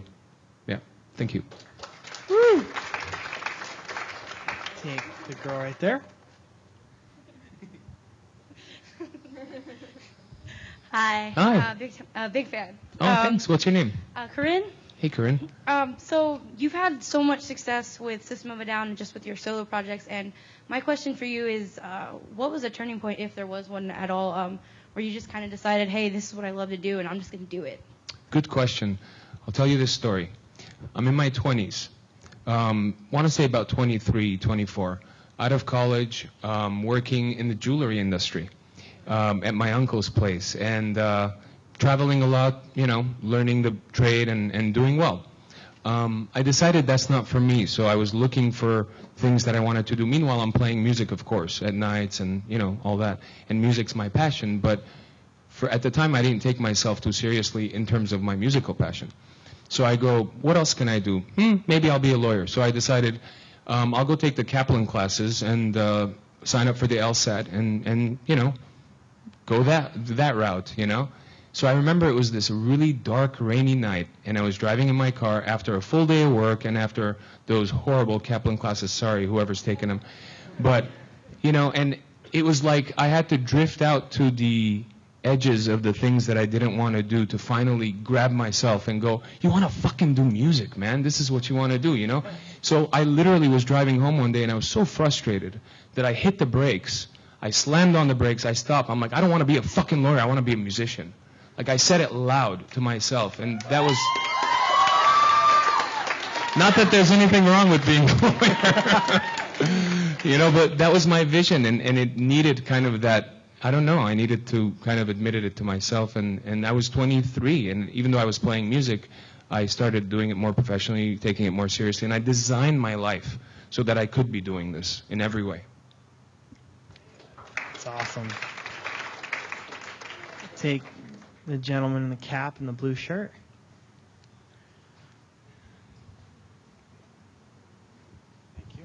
Yeah, thank you. Woo! Take the girl right there. Hi. Hi. Big fan. Oh, thanks. What's your name? Corinne. Hey, Corinne. So you've had so much success with System of a Down and just with your solo projects, and my question for you is, what was a turning point, if there was one at all, where you just kind of decided, hey, this is what I love to do, and I'm just going to do it? Good question. I'll tell you this story. I'm in my 20s. Want to say about 23, 24. Out of college, working in the jewelry industry at my uncle's place, and traveling a lot, learning the trade and doing well. I decided that's not for me, so I was looking for things that I wanted to do. Meanwhile, I'm playing music, of course, at nights and, all that. And music's my passion, but at the time, I didn't take myself too seriously in terms of my musical passion. So I go, what else can I do? Maybe I'll be a lawyer. So I decided I'll go take the Kaplan classes and sign up for the LSAT and go that route, So I remember it was this really dark, rainy night, and I was driving in my car after a full day of work and after those horrible Kaplan classes. Sorry, whoever's taken them. But, and it was like I had to drift out to the edges of the things that I didn't want to do to finally grab myself and go, you want to fucking do music, man. This is what you want to do, So I literally was driving home one day, and I was so frustrated that I hit the brakes. I slammed on the brakes. I stopped. I'm like, I don't want to be a fucking lawyer. I want to be a musician. Like, I said it loud to myself, and that was... Not that there's anything wrong with being a lawyer. But that was my vision, and it needed kind of that... I don't know. I needed to kind of admit it to myself, and I was 23, and even though I was playing music, I started doing it more professionally, taking it more seriously, and I designed my life so that I could be doing this in every way. That's awesome. Take the gentleman in the cap and the blue shirt. Thank you.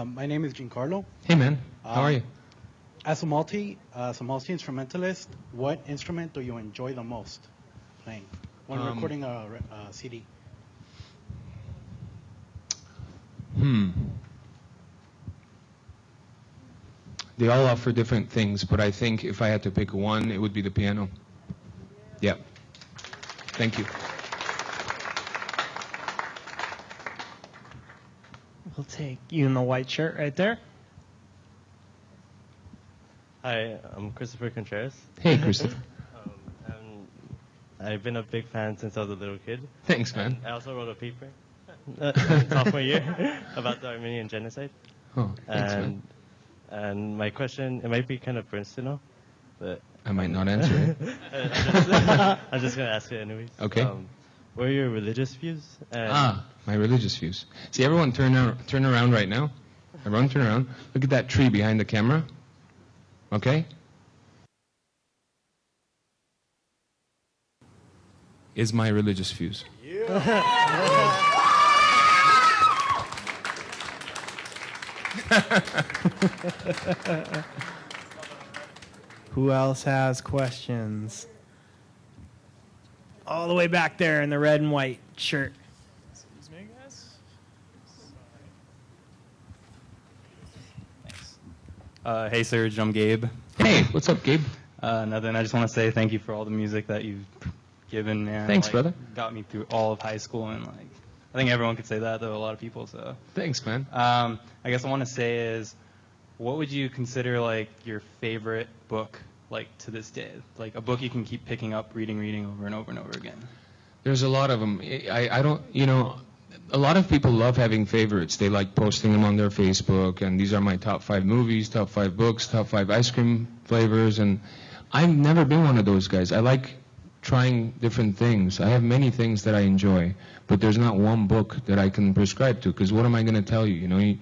My name is Giancarlo. Hey, man. How are you? As a multi-instrumentalist, what instrument do you enjoy the most playing when recording a CD? they all offer different things, but I think if I had to pick one, it would be the piano. Yeah. Thank you. We'll take you in the white shirt right there. Hi, I'm Christopher Contreras. Hey, Christopher. I've been a big fan since I was a little kid. Thanks, man. I also wrote a paper sophomore year about the Armenian genocide. Oh, thanks, man. And my question, it might be kind of personal, but I might not answer it. I'm just going to ask it anyways. Okay. What are your religious views? My religious views. See, everyone turn around right now. Everyone turn around. Look at that tree behind the camera. Okay? Is my religious views. Who else has questions? All the way back there in the red and white shirt. Excuse me, guys. Thanks. Hey, Serj, I'm Gabe. Hey, what's up, Gabe? Nothing. I just want to say thank you for all the music that you've given. Man. Thanks, brother. Got me through all of high school, and I think everyone could say that, though, a lot of people. So thanks, man. I guess I want to say is, what would you consider your favorite book to this day? Like a book you can keep picking up, reading over and over and over again. There's a lot of them. I don't, a lot of people love having favorites. They like posting them on their Facebook, and these are my top 5 movies, top 5 books, top 5 ice cream flavors, and I've never been one of those guys. I like trying different things. I have many things that I enjoy, but there's not one book that I can prescribe to, because what am I going to tell you?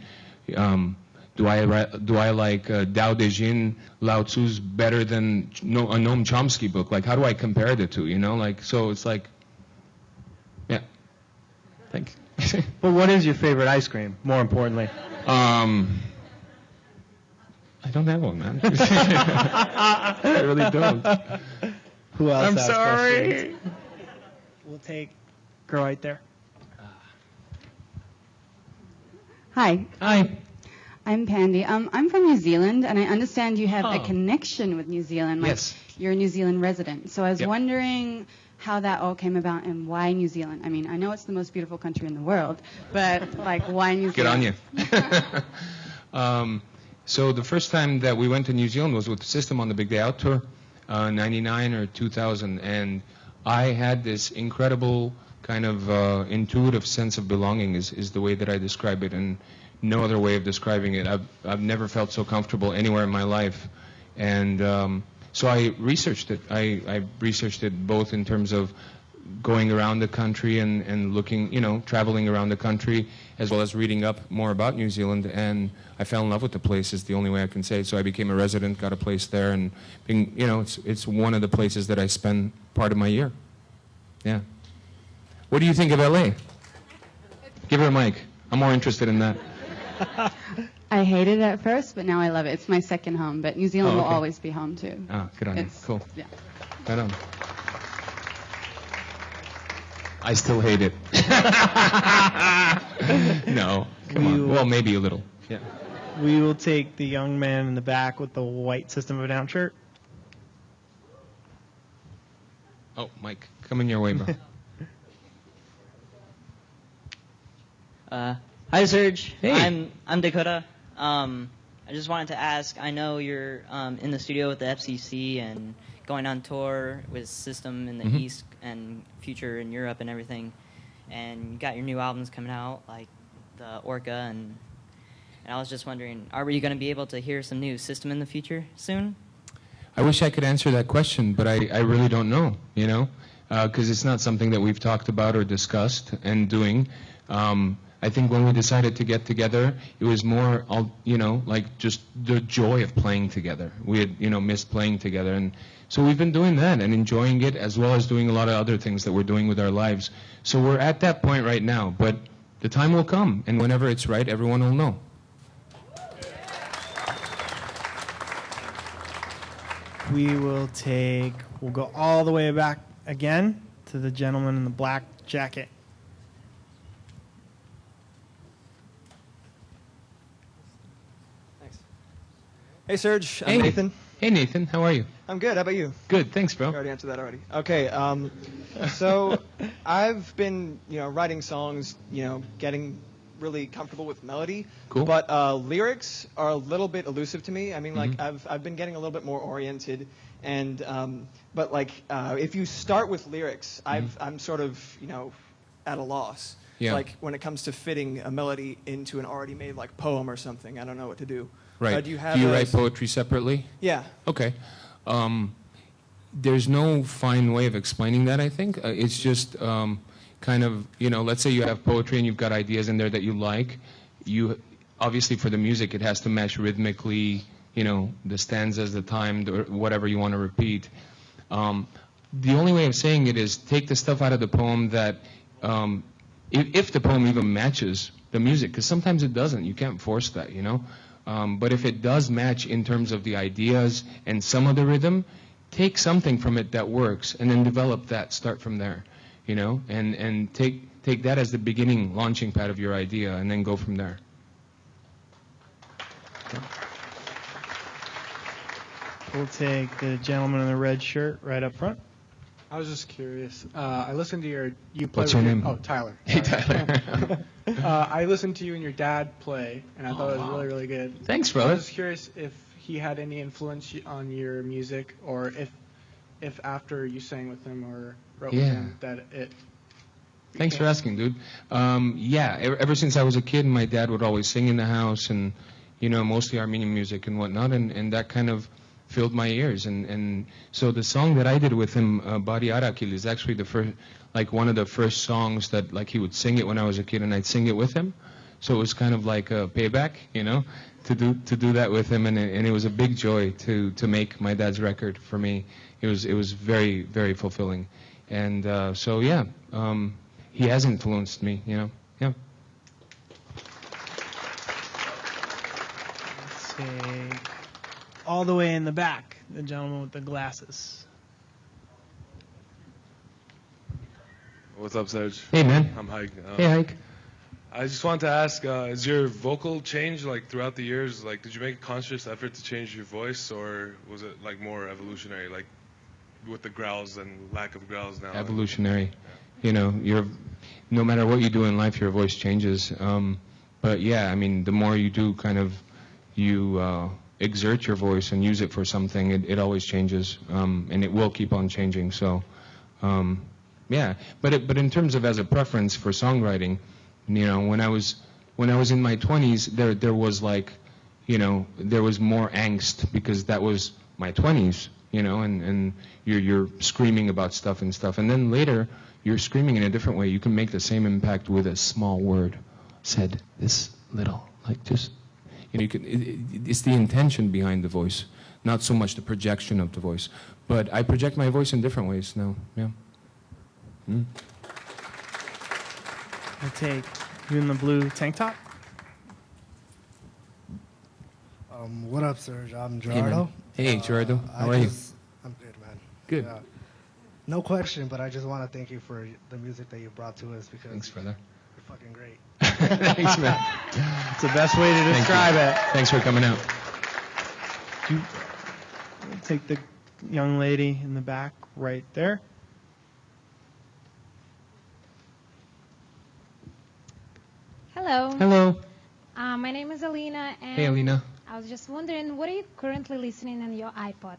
Do I like Tao Te Ching, Lao Tzu's better than a Noam Chomsky book? How do I compare the two? So it's yeah. Thanks. But what is your favorite ice cream, more importantly? I don't have one, man. I really don't. Who else I'm has sorry. questions? We'll take girl right there. Hi. Hi. I'm Pandy. I'm from New Zealand, and I understand you have a connection with New Zealand. Yes. You're a New Zealand resident. So I was Yep. wondering how that all came about and why New Zealand. I mean, I know it's the most beautiful country in the world, but why New Zealand? Good on you. So the first time that we went to New Zealand was with the System on the Big Day Out tour, 99 or 2000, and I had this incredible kind of intuitive sense of belonging is the way that I describe it, and no other way of describing it. I've never felt so comfortable anywhere in my life, and so I researched it. I researched it both in terms of going around the country and looking, traveling around the country, as well as reading up more about New Zealand, and I fell in love with the place is the only way I can say it. So I became a resident, got a place there, and being, it's one of the places that I spend part of my year. Yeah. What do you think of LA? Give her a mic. I'm more interested in that. I hated it at first, but now I love it. It's my second home, but New Zealand will okay. always be home too. Ah, good on you. Cool. Yeah. Right on. I still hate it. No, come on. Well, maybe a little. Yeah. We will take the young man in the back with the white System of a Down shirt. Oh, Mike, coming your way, bro. Hi, Serj. Hey. I'm Dakota. I just wanted to ask, I know you're in the studio with the FCC and going on tour with System in the Mhm. East and Future in Europe and everything, and you got your new albums coming out, like the Orca, and I was just wondering, are we going to be able to hear some new System in the future soon? I wish I could answer that question, but I really don't know, because it's not something that we've talked about or discussed and doing. I think when we decided to get together, it was more, just the joy of playing together. We had, missed playing together. And so we've been doing that and enjoying it, as well as doing a lot of other things that we're doing with our lives. So we're at that point right now, but the time will come, and whenever it's right, everyone will know. We'll go all the way back again to the gentleman in the black jacket. Hey, Serj. I'm Nathan. Hey, Nathan. How are you? I'm good. How about you? Good. Thanks, bro. You already answered that already. Okay. So I've been, writing songs, getting really comfortable with melody. Cool. But lyrics are a little bit elusive to me. I mean, like I've been getting a little bit more oriented, and but like if you start with lyrics, I'm sort of at a loss. Yeah. Like when it comes to fitting a melody into an already made like poem or something, I don't know what to do. Right. Do you write poetry separately? Yeah. Okay. There's no fine way of explaining that, I think. It's just kind of, let's say you have poetry and you've got ideas in there that you like. Obviously for the music, it has to match rhythmically, the stanzas, the time, whatever you want to repeat. The only way of saying it is take the stuff out of the poem that, if the poem even matches the music, because sometimes it doesn't. You can't force that, But if it does match in terms of the ideas and some of the rhythm, take something from it that works and then develop that, start from there, and take that as the beginning launching pad of your idea and then go from there. Okay. We'll take the gentleman in the red shirt right up front. I was just curious. I listened to you play. What's your name? Oh, Tyler. Hey, Tyler. I listened to you and your dad play, and I thought it was really, really good. Thanks, brother. I was just curious if he had any influence on your music, or if after you sang with him or wrote with him that it. Thanks for asking, dude. Ever since I was a kid, my dad would always sing in the house, and mostly Armenian music and whatnot, and that kind of filled my ears, and so the song that I did with him, Bari Harakiri, is actually one of the first songs that he would sing it when I was a kid, and I'd sing it with him. So it was kind of like a payback, to do that with him, and it was a big joy to make my dad's record for me. It was very, very fulfilling, and he has influenced me, Yeah. Let's see. All the way in the back, the gentleman with the glasses. What's up, Serj? Hey, man. I'm Hike. Hey, Hike. I just wanted to ask, is your vocal change throughout the years? Did you make a conscious effort to change your voice, or was it more evolutionary, with the growls and lack of growls now? Evolutionary. No matter what you do in life, your voice changes. But yeah, I mean, the more you do you exert your voice and use it for something, it always changes, and it will keep on changing. So, But in terms of as a preference for songwriting, when I was in my 20s, there was there was more angst because that was my 20s, and you're screaming about stuff, and then later you're screaming in a different way. You can make the same impact with a small word said this little, just. It's the intention behind the voice, not so much the projection of the voice. But I project my voice in different ways now. Yeah. I'll take you in the blue tank top. What up, Serj? I'm Gerardo. Hey, Gerardo. How are you? I'm good, man. Good. No question, but I just want to thank you for the music that you brought to us because thanks, brother. You're fucking great. Thanks, man. It's the best way to describe it. Thanks for coming out. We'll take the young lady in the back right there. Hello. Hello. My name is Alina, and hey, Alina. I was just wondering, what are you currently listening on your iPod?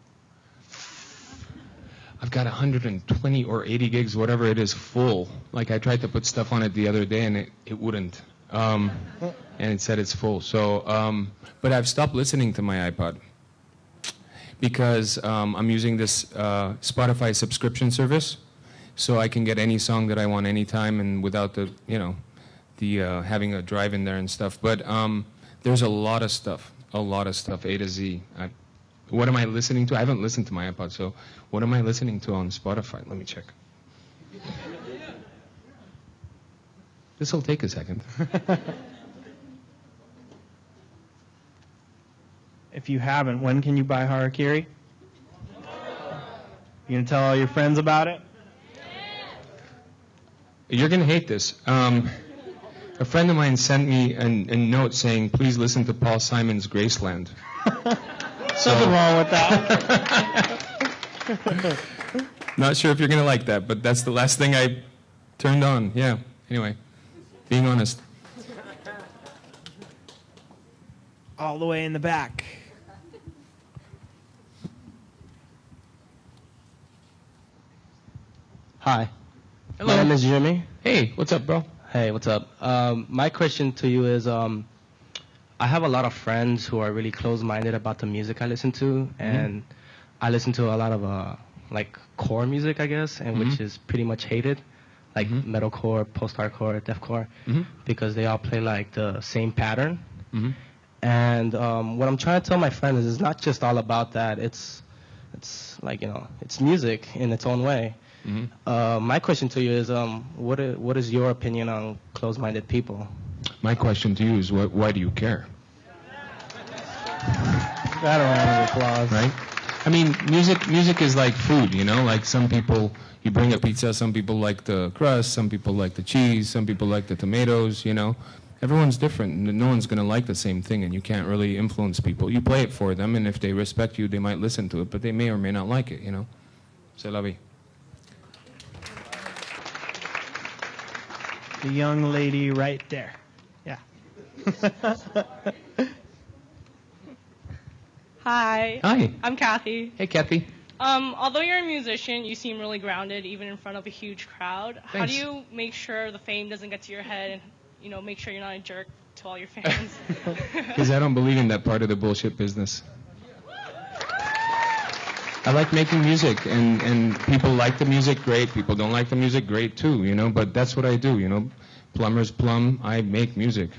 I've got 120 or 80 gigs, whatever it is, full. I tried to put stuff on it the other day, and it wouldn't. And it said it's full. So, but I've stopped listening to my iPod because I'm using this Spotify subscription service, so I can get any song that I want anytime and without the having a drive in there and stuff. But there's a lot of stuff, A to Z. What am I listening to? I haven't listened to my iPod, so what am I listening to on Spotify? Let me check. This will take a second. If you haven't, when can you buy Harakiri? You gonna tell all your friends about it? You're gonna hate this. A friend of mine sent me a note saying, please listen to Paul Simon's Graceland. Nothing wrong with that. Not sure if you're going to like that, but that's the last thing I turned on. Yeah. Anyway, being honest. All the way in the back. Hi. Hello. My name is Jimmy. Hey, what's up, bro? Hey, what's up? My question to you is, I have a lot of friends who are really close-minded about the music I listen to, and I listen to a lot of like core music, I guess, and which is pretty much hated, like metalcore, post-hardcore, deathcore, because they all play like the same pattern. And what I'm trying to tell my friends is, it's not just all about that. It's like, it's music in its own way. My question to you is, what is your opinion on closed-minded people? My question to you is, why do you care? That a round of applause. Right? I mean, music is like food, like some people, you bring a pizza, some people like the crust, some people like the cheese, some people like the tomatoes, Everyone's different. No one's going to like the same thing, and you can't really influence people. You play it for them, and if they respect you, they might listen to it, but they may or may not like it, C'est la vie. The young lady right there. Yeah. Hi. Hi. I'm Kathy. Hey, Kathy. Although you're a musician, you seem really grounded, even in front of a huge crowd. How do you make sure the fame doesn't get to your head and, make sure you're not a jerk to all your fans? Because I don't believe in that part of the bullshit business. I like making music, and people like the music, great. People don't like the music, great too, but that's what I do, Plumber's plumb, I make music.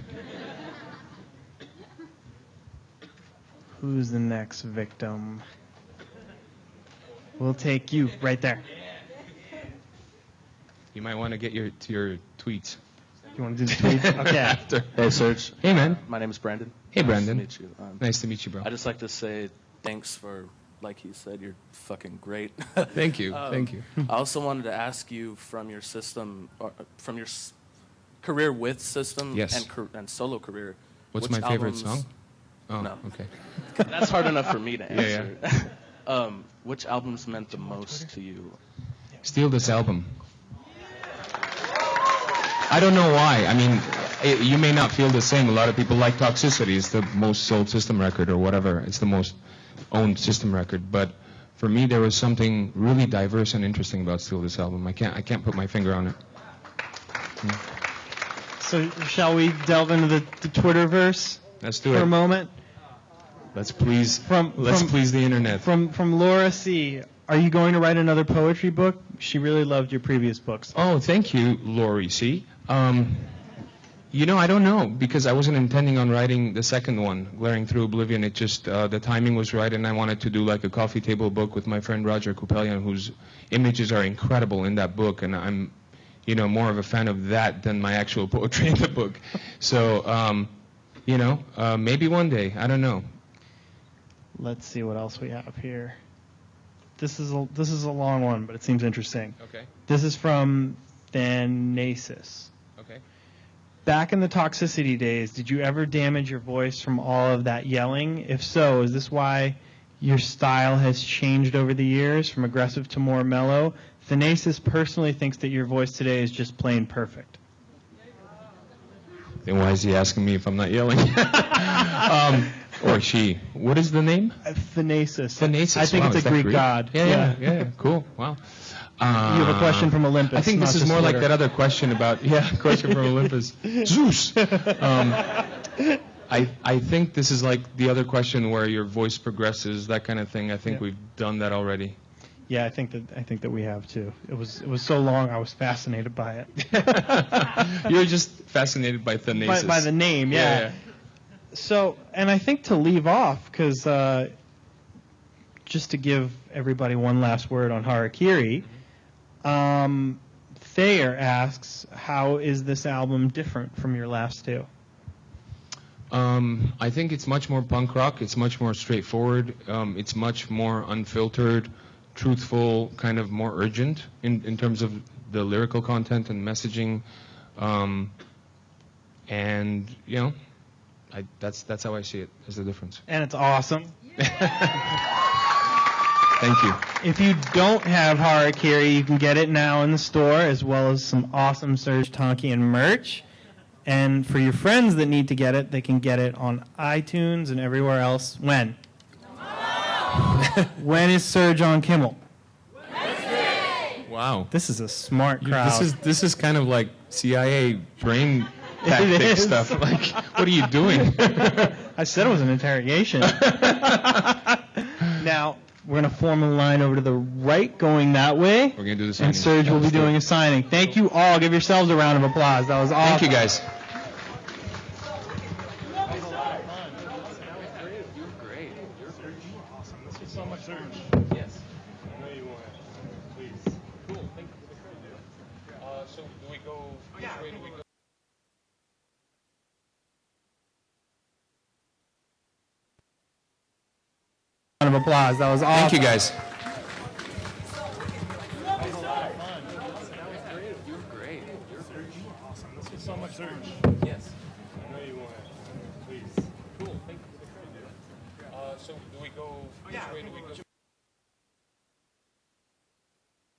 Who's the next victim? We'll take you right there. You might want to get to your tweets. You want to do the tweets? Okay. After. Hey, Serj. Hey, man. My name is Brandon. Hey, Brandon. Nice to meet you. Nice to meet you, bro. I just like to say thanks for, like he said, you're fucking great. Thank you. Thank you. I also wanted to ask you from your system, or from your career with System and solo career. What's my favorite song? Oh, no. Okay. That's hard enough for me to answer. Yeah. Which albums meant the most to you? Steal This Album. I don't know why. I mean, you may not feel the same. A lot of people like Toxicity. It's the most sold System record or whatever. It's the most owned System record. But for me, there was something really diverse and interesting about Steal This Album. I can't put my finger on it. So shall we delve into the Twitterverse? Let's do it for a moment. Let's please please the internet. From Laura C. Are you going to write another poetry book? She really loved your previous books. Oh, thank you, Lori C. I don't know, because I wasn't intending on writing the second one, Glaring Through Oblivion. It just, the timing was right, and I wanted to do like a coffee table book with my friend Roger Kupelian, whose images are incredible in that book, and I'm, more of a fan of that than my actual poetry in the book. So, maybe one day. I don't know. Let's see what else we have here. This is a long one, but it seems interesting. Okay. This is from Thanasis. Okay. Back in the Toxicity days, did you ever damage your voice from all of that yelling? If so, is this why your style has changed over the years, from aggressive to more mellow? Thanasis personally thinks that your voice today is just plain perfect. Then why is he asking me if I'm not yelling? Or she. What is the name? Thanasis. Thanasis. I think it's a Greek god. Yeah. Cool. Wow. You have a question from Olympus. I think this is more like that other question about, question from Olympus. Zeus. I think this is like the other question where your voice progresses, that kind of thing. I think we've done that already. Yeah, I think that we have too. It was so long, I was fascinated by it. You're just fascinated by Thanasis. By the name, yeah. So, and I think to leave off, because just to give everybody one last word on Harakiri, Thayer asks, how is this album different from your last two? I think it's much more punk rock. It's much more straightforward. It's much more unfiltered, truthful, kind of more urgent in terms of the lyrical content and messaging. And, that's how I see it as the difference. And it's awesome. Thank you. If you don't have Harakiri, you can get it now in the store, as well as some awesome Serj Tankian merch. And for your friends that need to get it, they can get it on iTunes and everywhere else. When? When is Serj on Kimmel? Wow. This is a smart crowd. This is kind of like CIA brain tactic stuff. Like, what are you doing? I said it was an interrogation. Now, we're going to form a line over to the right, going that way. We're going to do the signing. And Serj will be doing a signing. Thank you all. Give yourselves a round of applause. That was awesome. Thank you, guys. So much, Serj. Yes. I know you want it. Please. Cool. Thank you for the credit. So do we go? Which way do we go? Round of applause. That was awesome. Thank you, guys. So much, Serj. Yes. I know you want it. Please. Cool. Thank you for the credit. So do we go? Which way do we go?